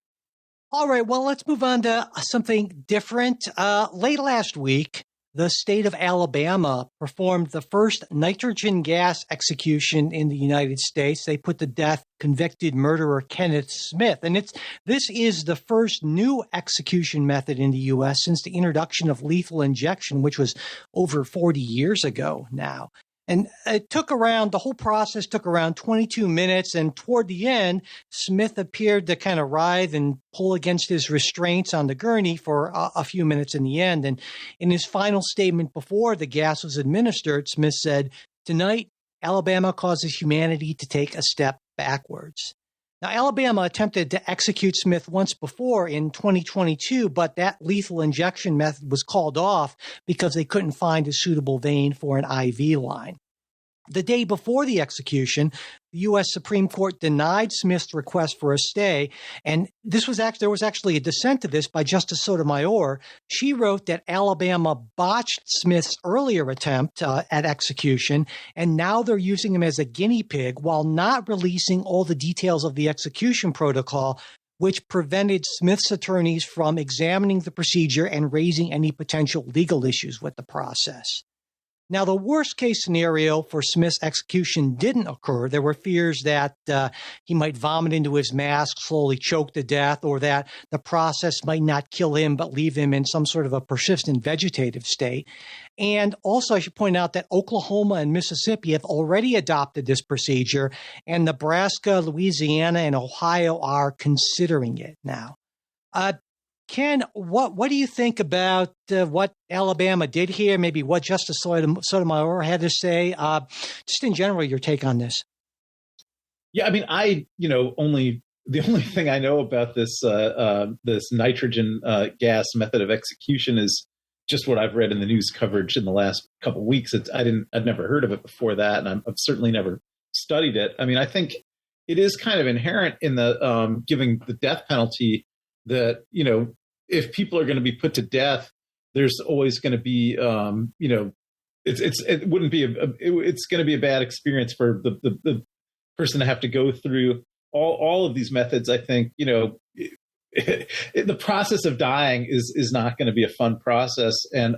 All right, well, let's move on to something different. Late last week, the state of Alabama performed the first nitrogen gas execution in the United States. They put to death convicted murderer Kenneth Smith. And this is the first new execution method in the U.S. since the introduction of lethal injection, which was over 40 years ago now. And the whole process took around 22 minutes. And toward the end, Smith appeared to kind of writhe and pull against his restraints on the gurney for a few minutes in the end. And in his final statement before the gas was administered, Smith said, "Tonight, Alabama causes humanity to take a step backwards." Now, Alabama attempted to execute Smith once before in 2022, but that lethal injection method was called off because they couldn't find a suitable vein for an IV line. The day before the execution, the U.S. Supreme Court denied Smith's request for a stay, and there was actually a dissent to this by Justice Sotomayor. She wrote that Alabama botched Smith's earlier attempt at execution, and now they're using him as a guinea pig while not releasing all the details of the execution protocol, which prevented Smith's attorneys from examining the procedure and raising any potential legal issues with the process. Now, the worst case scenario for Smith's execution didn't occur. There were fears that he might vomit into his mask, slowly choke to death, or that the process might not kill him but leave him in some sort of a persistent vegetative state. And also, I should point out that Oklahoma and Mississippi have already adopted this procedure, and Nebraska, Louisiana, and Ohio are considering it now. Ken, what do you think about what Alabama did here? Maybe what Justice Sotomayor had to say? Just in general, your take on this. Yeah, I mean, the only thing I know about this this nitrogen gas method of execution is just what I've read in the news coverage in the last couple of weeks. I'd never heard of it before that, and I've certainly never studied it. I mean, I think it is kind of inherent in the giving the death penalty that, if people are going to be put to death, there's always going to be, it's going to be a bad experience for the person to have to go through all of these methods. I think, the process of dying is not going to be a fun process. And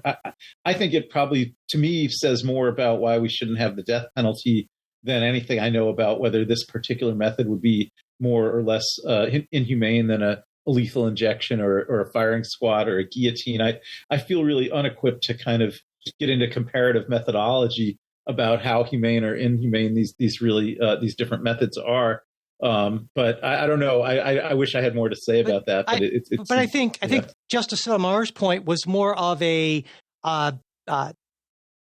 I think it probably, to me, says more about why we shouldn't have the death penalty than anything I know about whether this particular method would be more or less inhumane than a lethal injection or a firing squad or a guillotine. I feel really unequipped to kind of get into comparative methodology about how humane or inhumane these different methods are. But I don't know. I wish I had more to say about that. But I think Justice Sotomayor's point was more of a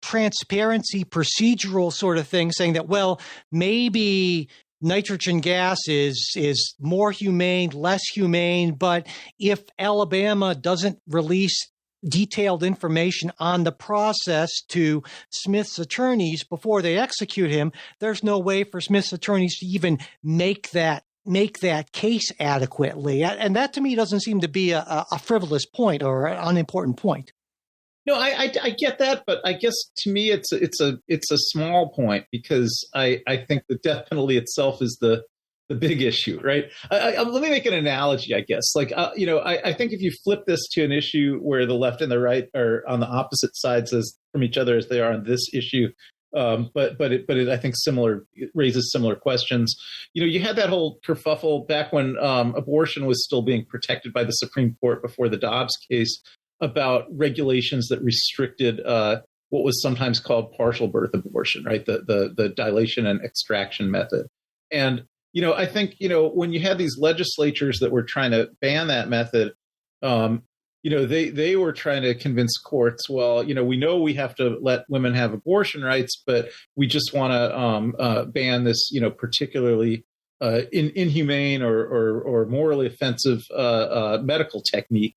transparency procedural sort of thing, saying that, well, maybe nitrogen gas is more humane, less humane, but if Alabama doesn't release detailed information on the process to Smith's attorneys before they execute him, there's no way for Smith's attorneys to even make that make that case adequately. And that to me doesn't seem to be a frivolous point or an unimportant point. No, I get that, but I guess to me it's a small point, because I think the death penalty itself is the big issue, right? Let me make an analogy, I guess. Like, I think if you flip this to an issue where the left and the right are on the opposite sides from each other as they are on this issue, but it I think it raises similar questions. You had that whole kerfuffle back when abortion was still being protected by the Supreme Court before the Dobbs case, about regulations that restricted what was sometimes called partial birth abortion, right? The dilation and extraction method. And I think, when you had these legislatures that were trying to ban that method, they were trying to convince courts, well, we know we have to let women have abortion rights, but we just want to ban this, particularly inhumane or morally offensive medical technique.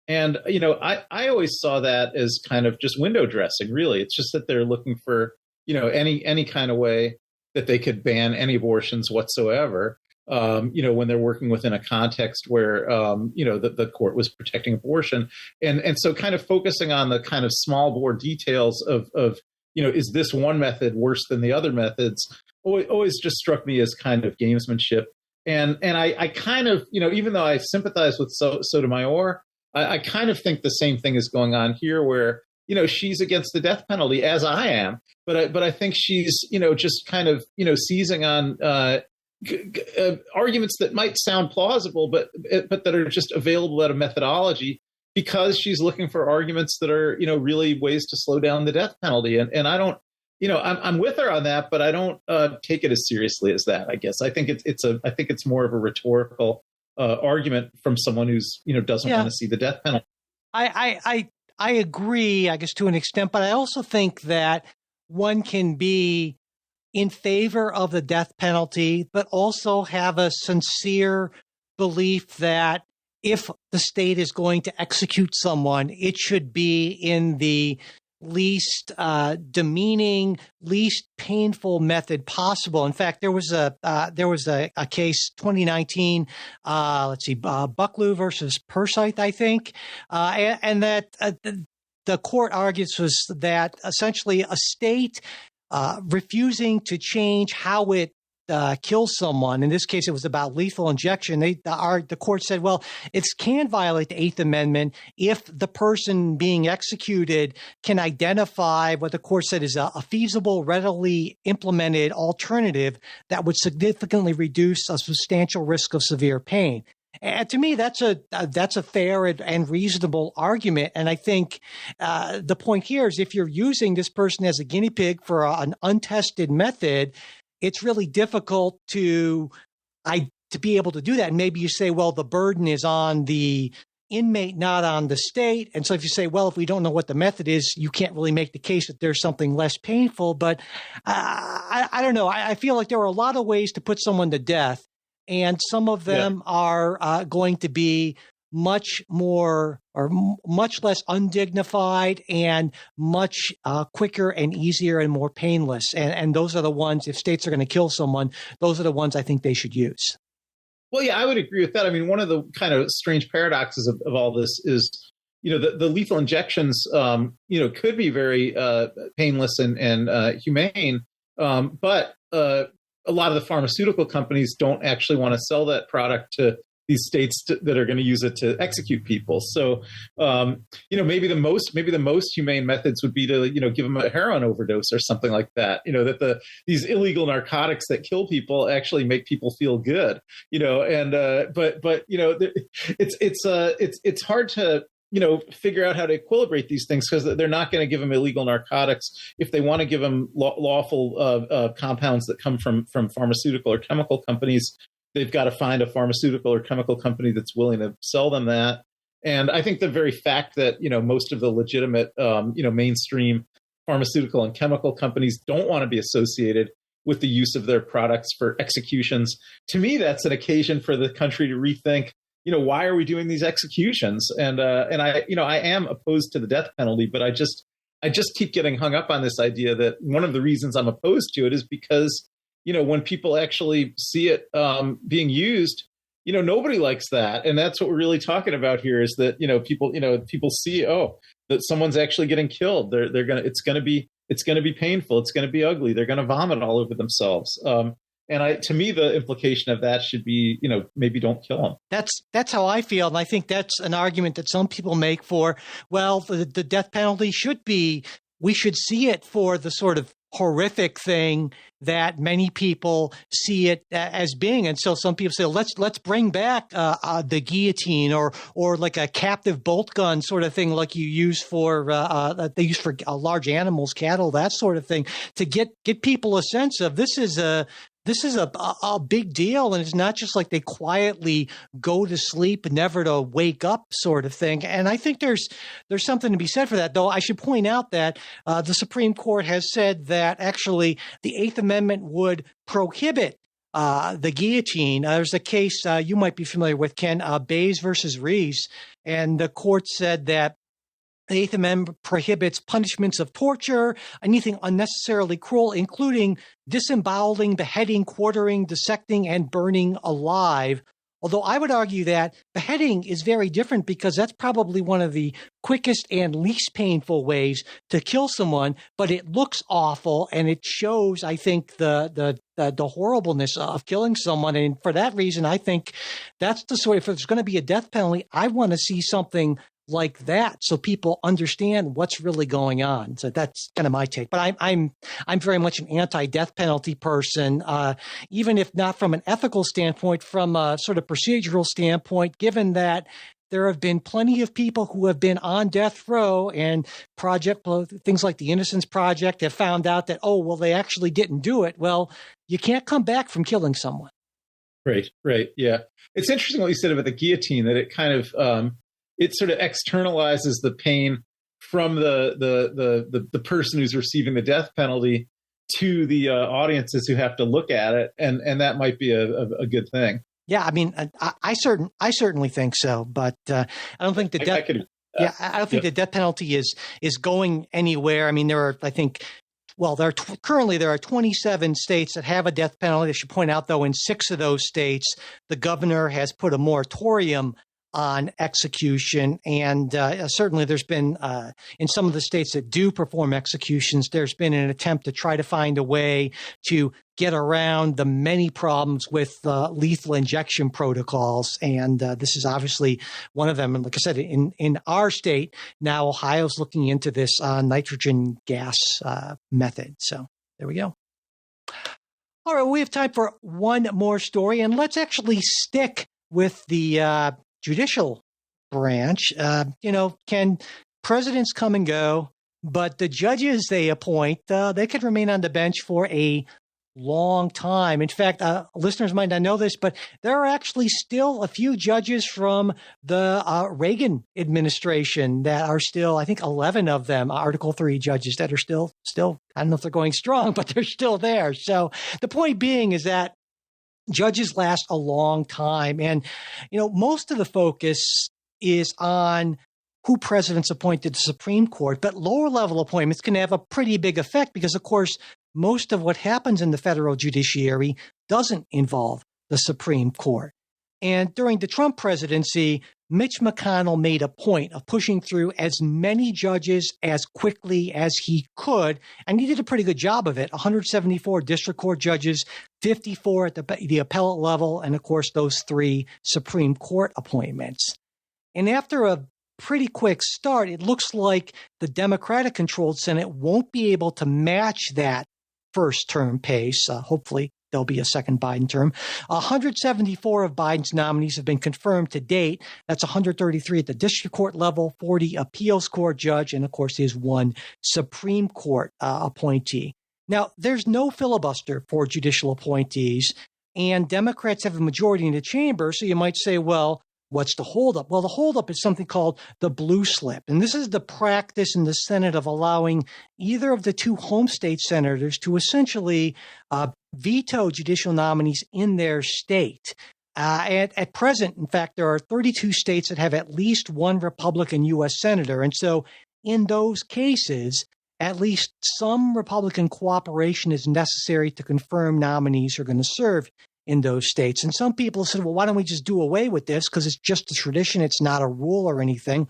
And, I always saw that as kind of just window dressing, really. It's just that they're looking for, any kind of way that they could ban any abortions whatsoever, when they're working within a context where, the court was protecting abortion. And so kind of focusing on the kind of small bore details of is this one method worse than the other methods, always just struck me as kind of gamesmanship. And I kind of, even though I sympathize with Sotomayor, I kind of think the same thing is going on here, where she's against the death penalty, as I am, but I think she's just kind of seizing on arguments that might sound plausible, but that are just available at a methodology, because she's looking for arguments that are really ways to slow down the death penalty. And I don't, I'm with her on that, but I don't take it as seriously as that. I guess I think it's more of a rhetorical argument from someone who's doesn't want to see the death penalty. I agree, I guess, to an extent, but I also think that one can be in favor of the death penalty, but also have a sincere belief that if the state is going to execute someone, it should be in the least demeaning, least painful method possible. In fact, there was a case 2019. Bucklew versus Persith, I think, and that the court argues was that essentially a state refusing to change how it kill someone. In this case, it was about lethal injection. The court said, well, it can violate the Eighth Amendment if the person being executed can identify what the court said is a feasible, readily implemented alternative that would significantly reduce a substantial risk of severe pain. And to me, that's a fair and reasonable argument. And I think the point here is if you're using this person as a guinea pig for an untested method, it's really difficult to be able to do that. And maybe you say, well, the burden is on the inmate, not on the state. And so if you say, well, if we don't know what the method is, you can't really make the case that there's something less painful. But I don't know. I feel like there are a lot of ways to put someone to death, and some of them are going to be much more or much less undignified and much quicker and easier and more painless. And those are the ones, if states are going to kill someone, those are the ones I think they should use. Well, yeah, I would agree with that. I mean, one of the kind of strange paradoxes of all this is, the lethal injections, could be very painless and humane, but a lot of the pharmaceutical companies don't actually want to sell that product to these states that are going to use it to execute people. So, maybe the most humane methods would be to, give them a heroin overdose or something like that. That these illegal narcotics that kill people actually make people feel good. It's hard to figure out how to equilibrate these things, because they're not going to give them illegal narcotics. If they want to give them lawful compounds that come from pharmaceutical or chemical companies, they've got to find a pharmaceutical or chemical company that's willing to sell them that. And I think the very fact that, most of the legitimate, mainstream pharmaceutical and chemical companies don't want to be associated with the use of their products for executions, to me, that's an occasion for the country to rethink, why are we doing these executions? And I am opposed to the death penalty, but I just keep getting hung up on this idea that one of the reasons I'm opposed to it is because, when people actually see it being used, nobody likes that. And that's what we're really talking about here is that, people see, that someone's actually getting killed. It's going to be painful. It's going to be ugly. They're going to vomit all over themselves. To me, the implication of that should be, maybe don't kill them. That's how I feel. And I think that's an argument that some people make for, well, the death penalty we should see it for the sort of horrific thing that many people see it as being. And so some people say, let's bring back the guillotine or like a captive bolt gun sort of thing, like you use they use for large animals, cattle, that sort of thing, to get people a sense of this is a big deal, and it's not just like they quietly go to sleep, never to wake up sort of thing. And I think there's something to be said for that, though I should point out that the Supreme Court has said that actually the Eighth Amendment would prohibit the guillotine. There's a case you might be familiar with, Ken, Bays versus Reeves, and the court said that the Eighth Amendment prohibits punishments of torture, anything unnecessarily cruel, including disemboweling, beheading, quartering, dissecting, and burning alive. Although I would argue that beheading is very different because that's probably one of the quickest and least painful ways to kill someone, but it looks awful and it shows, I think, the horribleness of killing someone. And for that reason, I think that's the sort of, if there's going to be a death penalty, I want to see something like that so people understand what's really going on. So that's kind of my take. But I'm very much an anti-death penalty person, even if not from an ethical standpoint, from a sort of procedural standpoint, given that there have been plenty of people who have been on death row, and things like the Innocence Project have found out that, they actually didn't do it. Well, you can't come back from killing someone. Right. Yeah. It's interesting what you said about the guillotine, that it kind of, it sort of externalizes the pain from the person who's receiving the death penalty to the audiences who have to look at it, and that might be a good thing. Yeah, I mean, I certainly think so, but I don't think the death. I don't think the death penalty is going anywhere. I mean, there are currently 27 states that have a death penalty. I should point out, though, in 6 of those states, the governor has put a moratorium on execution. And certainly there's been, in some of the states that do perform executions, there's been an attempt to try to find a way to get around the many problems with lethal injection protocols. And this is obviously one of them. And like I said, in our state, now Ohio's looking into this nitrogen gas method. So there we go. All right, we have time for one more story, and let's actually stick with the judicial branch. Can presidents come and go, but the judges they appoint, they could remain on the bench for a long time. In fact, listeners might not know this, but there are actually still a few judges from the Reagan administration that are still, I think 11 of them, Article 3 judges that are still, I don't know if they're going strong, but they're still there. So the point being is that judges last a long time. And, most of the focus is on who presidents appoint to the Supreme Court, but lower level appointments can have a pretty big effect because, of course, most of what happens in the federal judiciary doesn't involve the Supreme Court. And during the Trump presidency, Mitch McConnell made a point of pushing through as many judges as quickly as he could. And he did a pretty good job of it. 174 district court judges, 54 at the appellate level, and of course, those 3 Supreme Court appointments. And after a pretty quick start, it looks like the Democratic-controlled Senate won't be able to match that first term pace. Hopefully, there'll be a second Biden term. 174 of Biden's nominees have been confirmed to date. That's 133 at the district court level, 40 appeals court judge, and of course, there's 1 Supreme Court appointee. Now, there's no filibuster for judicial appointees, and Democrats have a majority in the chamber. So you might say, well, what's the holdup? Well, the holdup is something called the blue slip. And this is the practice in the Senate of allowing either of the 2 home state senators to essentially veto judicial nominees in their state. At present, in fact, there are 32 states that have at least 1 Republican U.S. senator. And so in those cases, at least some Republican cooperation is necessary to confirm nominees who are going to serve in those states. And some people said, well, why don't we just do away with this? Because it's just a tradition. It's not a rule or anything.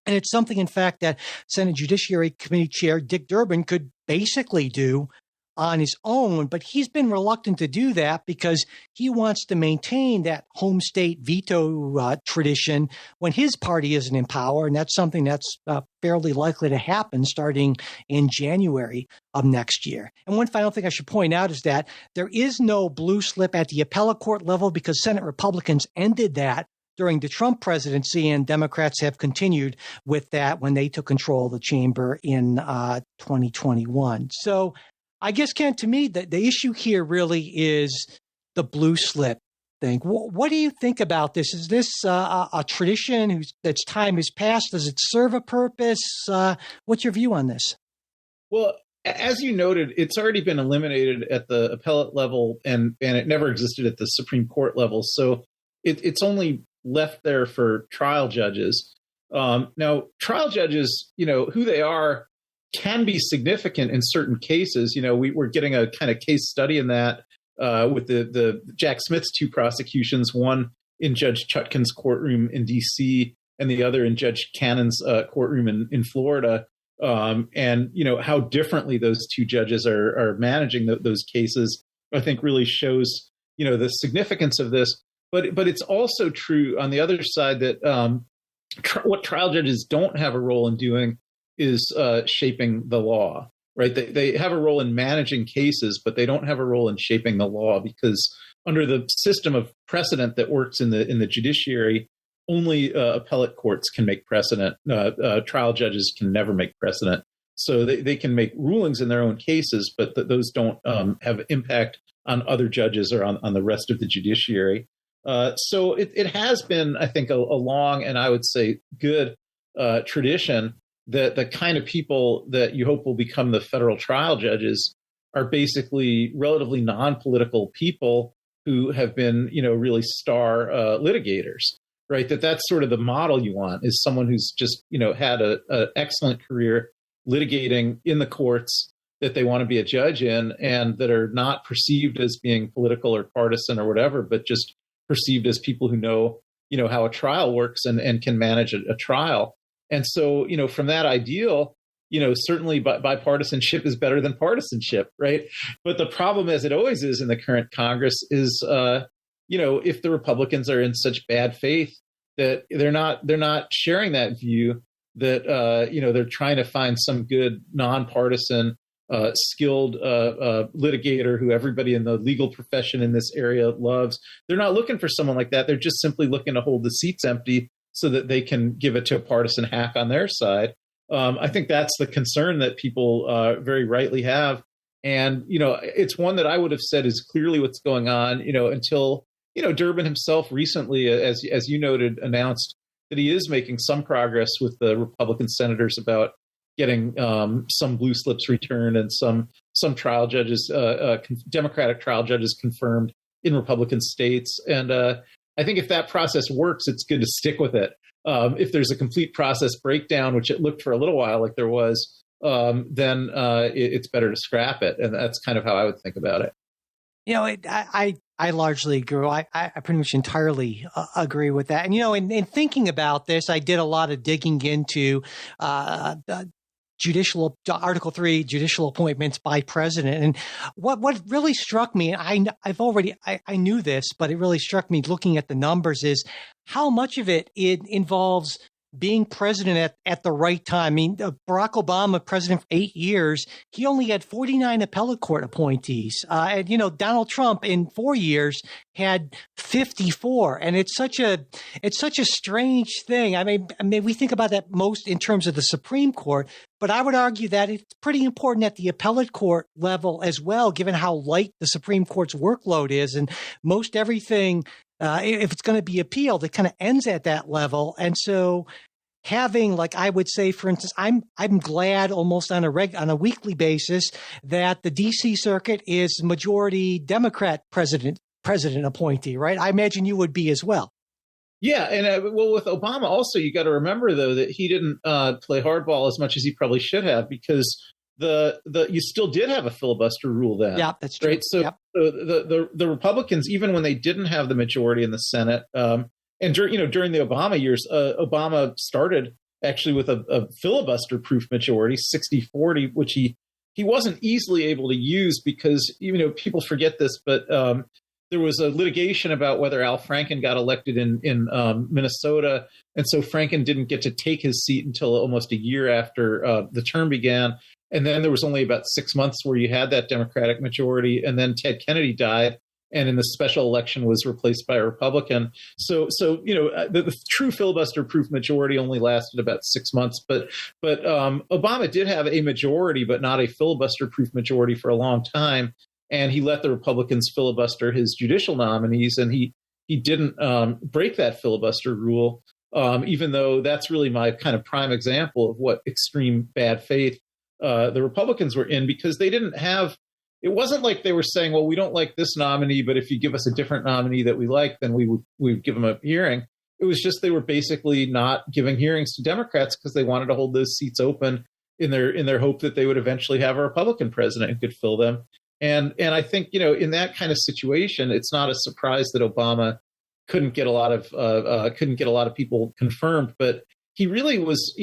And it's something, in fact, that Senate Judiciary Committee Chair Dick Durbin could basically do on his own, but he's been reluctant to do that because he wants to maintain that home state veto tradition when his party isn't in power, and that's something that's fairly likely to happen starting in January of next year. And one final thing I should point out is that there is no blue slip at the appellate court level because Senate Republicans ended that during the Trump presidency, and Democrats have continued with that when they took control of the chamber in 2021. So I guess, Ken, to me, the issue here really is the blue slip thing. What do you think about this? Is this a tradition that's time has passed? Does it serve a purpose? What's your view on this? Well, as you noted, it's already been eliminated at the appellate level, and it never existed at the Supreme Court level. So it's only left there for trial judges. Now, trial judges, who they are, can be significant in certain cases. We're getting a kind of case study in that with the Jack Smith's two prosecutions, one in Judge Chutkan's courtroom in D.C. and the other in Judge Cannon's courtroom in Florida. And how differently those two judges are managing those cases, I think really shows, the significance of this. But it's also true on the other side that what trial judges don't have a role in doing is shaping the law, right? They have a role in managing cases, but they don't have a role in shaping the law because under the system of precedent that works in the judiciary, only appellate courts can make precedent. Trial judges can never make precedent. So they can make rulings in their own cases, but those don't have impact on other judges or on the rest of the judiciary. So it has been, I think, a long and I would say good tradition that the kind of people that you hope will become the federal trial judges are basically relatively non-political people who have been, really star litigators, right? That's sort of the model you want, is someone who's just, had an excellent career litigating in the courts that they want to be a judge in, and that are not perceived as being political or partisan or whatever, but just perceived as people who know, how a trial works and can manage a trial. And so, from that ideal, certainly bipartisanship is better than partisanship, right? But the problem, as it always is in the current Congress, is, if the Republicans are in such bad faith that they're not sharing that view, that, they're trying to find some good nonpartisan, skilled litigator who everybody in the legal profession in this area loves. They're not looking for someone like that. They're just simply looking to hold the seats empty so that they can give it to a partisan hack on their side. I think that's the concern that people very rightly have. And, it's one that I would have said is clearly what's going on, until, Durbin himself recently, as you noted, announced that he is making some progress with the Republican senators about getting some blue slips returned and some trial judges, Democratic trial judges confirmed in Republican states. And I think if that process works, it's good to stick with it. If there's a complete process breakdown, which it looked for a little while like there was, then it's better to scrap it. And that's kind of how I would think about it. I largely agree. I pretty much entirely agree with that. And, in thinking about this, I did a lot of digging into Article 3 judicial appointments by president. And what really struck me, and I knew this, but it really struck me looking at the numbers, is how much of it involves being president at the right time. I mean, Barack Obama, president for 8 years, he only had 49 appellate court appointees. And, Donald Trump in 4 years had 54. And it's such a strange thing. I mean, we think about that most in terms of the Supreme Court, but I would argue that it's pretty important at the appellate court level as well, given how light the Supreme Court's workload is. And most everything, if it's going to be appealed, it kind of ends at that level. And so having, like I would say, for instance, I'm glad almost on a weekly basis that the DC circuit is majority Democrat president appointee, right? I imagine you would be as well. Yeah, and well, with Obama also, you got to remember though that he didn't play hardball as much as he probably should have, because the you still did have a filibuster rule then. Yeah, that's true. Right. So, yep. the Republicans, even when they didn't have the majority in the Senate, and during the Obama years, Obama started actually with a filibuster-proof majority, 60-40, which he wasn't easily able to use because people forget this, but there was a litigation about whether Al Franken got elected in Minnesota, and so Franken didn't get to take his seat until almost a year after the term began. And then there was only about 6 months where you had that Democratic majority, and then Ted Kennedy died, and in the special election was replaced by a Republican. So the true filibuster-proof majority only lasted about 6 months, but Obama did have a majority, but not a filibuster-proof majority for a long time. And he let the Republicans filibuster his judicial nominees, and he didn't break that filibuster rule, even though that's really my kind of prime example of what extreme bad faith the Republicans were in, because they didn't have. It wasn't like they were saying, well, we don't like this nominee, but if you give us a different nominee that we like, then we would give them a hearing. It was just they were basically not giving hearings to Democrats because they wanted to hold those seats open in their hope that they would eventually have a Republican president who could fill them. And I think, in that kind of situation, it's not a surprise that Obama couldn't get a lot of people confirmed. But he really was,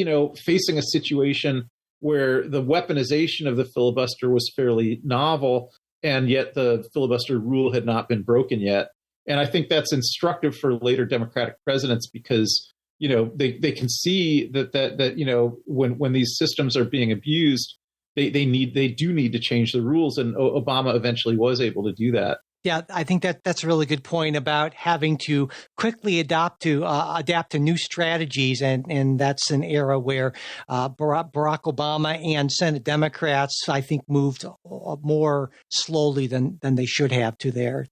facing a situation where the weaponization of the filibuster was fairly novel, and yet the filibuster rule had not been broken yet. And I think that's instructive for later Democratic presidents, because they can see that when these systems are being abused, they do need to change the rules, and Obama eventually was able to do that. Yeah, I think that's a really good point about having to quickly adapt to new strategies, and that's an era where Barack Obama and Senate Democrats, I think, moved more slowly than they should have to their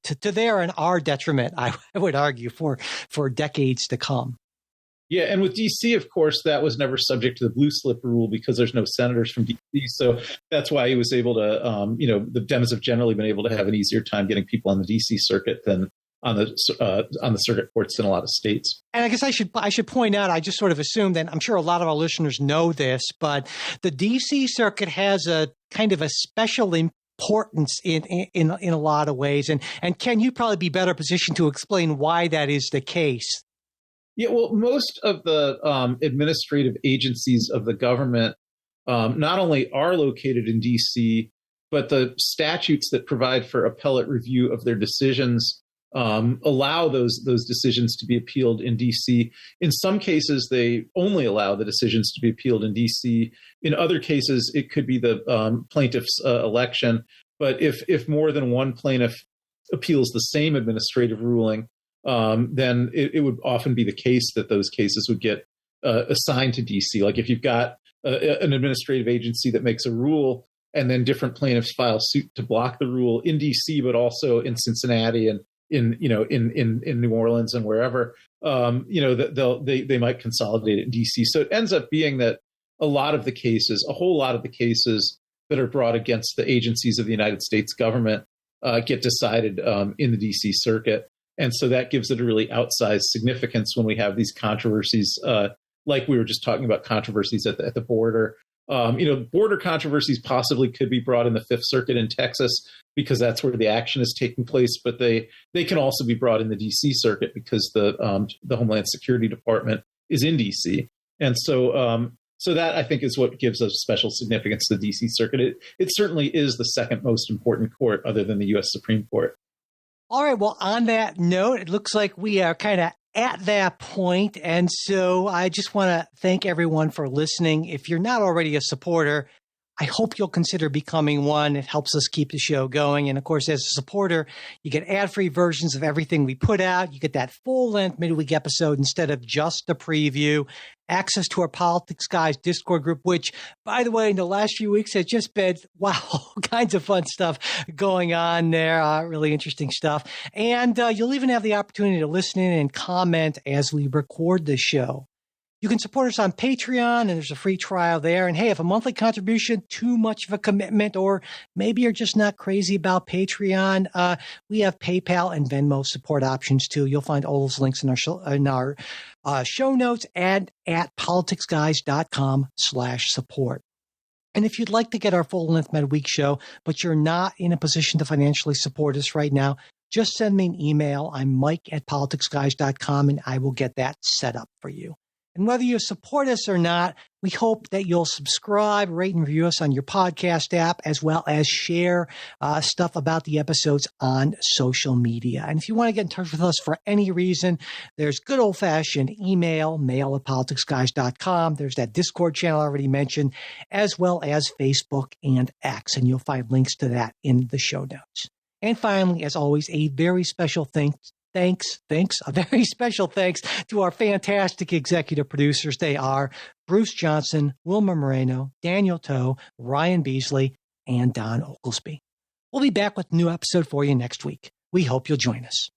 and our detriment, I would argue, for decades to come. Yeah, and with D.C., of course, that was never subject to the blue slip rule because there's no senators from D.C. So that's why he was able to, the Dems have generally been able to have an easier time getting people on the D.C. circuit than on the circuit courts in a lot of states. And I guess I should point out, I just sort of assumed, and I'm sure a lot of our listeners know this, but the D.C. circuit has a kind of a special importance in a lot of ways. And Ken, you'd probably be better positioned to explain why that is the case. Yeah, well, most of the administrative agencies of the government not only are located in D.C., but the statutes that provide for appellate review of their decisions allow those decisions to be appealed in D.C. In some cases, they only allow the decisions to be appealed in D.C. In other cases, it could be the plaintiff's election. But if more than one plaintiff appeals the same administrative ruling, then it would often be the case that those cases would get assigned to D.C. Like if you've got an administrative agency that makes a rule, and then different plaintiffs file suit to block the rule in D.C., but also in Cincinnati and in New Orleans and wherever, they might consolidate it in D.C. So it ends up being that a whole lot of the cases that are brought against the agencies of the United States government get decided in the D.C. circuit. And so that gives it a really outsized significance when we have these controversies, like we were just talking about controversies at the border. Border controversies possibly could be brought in the Fifth Circuit in Texas because that's where the action is taking place. But they can also be brought in the D.C. circuit because the Homeland Security Department is in D.C. And so that, I think, is what gives a special significance to the D.C. circuit. It certainly is the second most important court other than the U.S. Supreme Court. All right. Well, on that note, it looks like we are kind of at that point. And so I just want to thank everyone for listening. If you're not already a supporter, I hope you'll consider becoming one. It helps us keep the show going. And of course, as a supporter, you get ad-free versions of everything we put out. You get that full-length midweek episode instead of just the preview. Access to our Politics Guys Discord group, which, by the way, in the last few weeks has just been, wow, all kinds of fun stuff going on there. Really interesting stuff. And you'll even have the opportunity to listen in and comment as we record the show. You can support us on Patreon, and there's a free trial there. And hey, if a monthly contribution too much of a commitment, or maybe you're just not crazy about Patreon, we have PayPal and Venmo support options too. You'll find all those links in our show notes and at politicsguys.com/support. And if you'd like to get our full-length midweek show, but you're not in a position to financially support us right now, just send me an email. I'm mike@politicsguys.com, and I will get that set up for you. And whether you support us or not, we hope that you'll subscribe, rate, and review us on your podcast app, as well as share stuff about the episodes on social media. And if you want to get in touch with us for any reason, there's good old-fashioned email, mail@politicsguys.com. There's that Discord channel I already mentioned, as well as Facebook and X. And you'll find links to that in the show notes. And finally, as always, a very special thanks to our fantastic executive producers. They are Bruce Johnson, Wilma Moreno, Daniel Toe, Ryan Beasley, and Don Oglesby. We'll be back with a new episode for you next week. We hope you'll join us.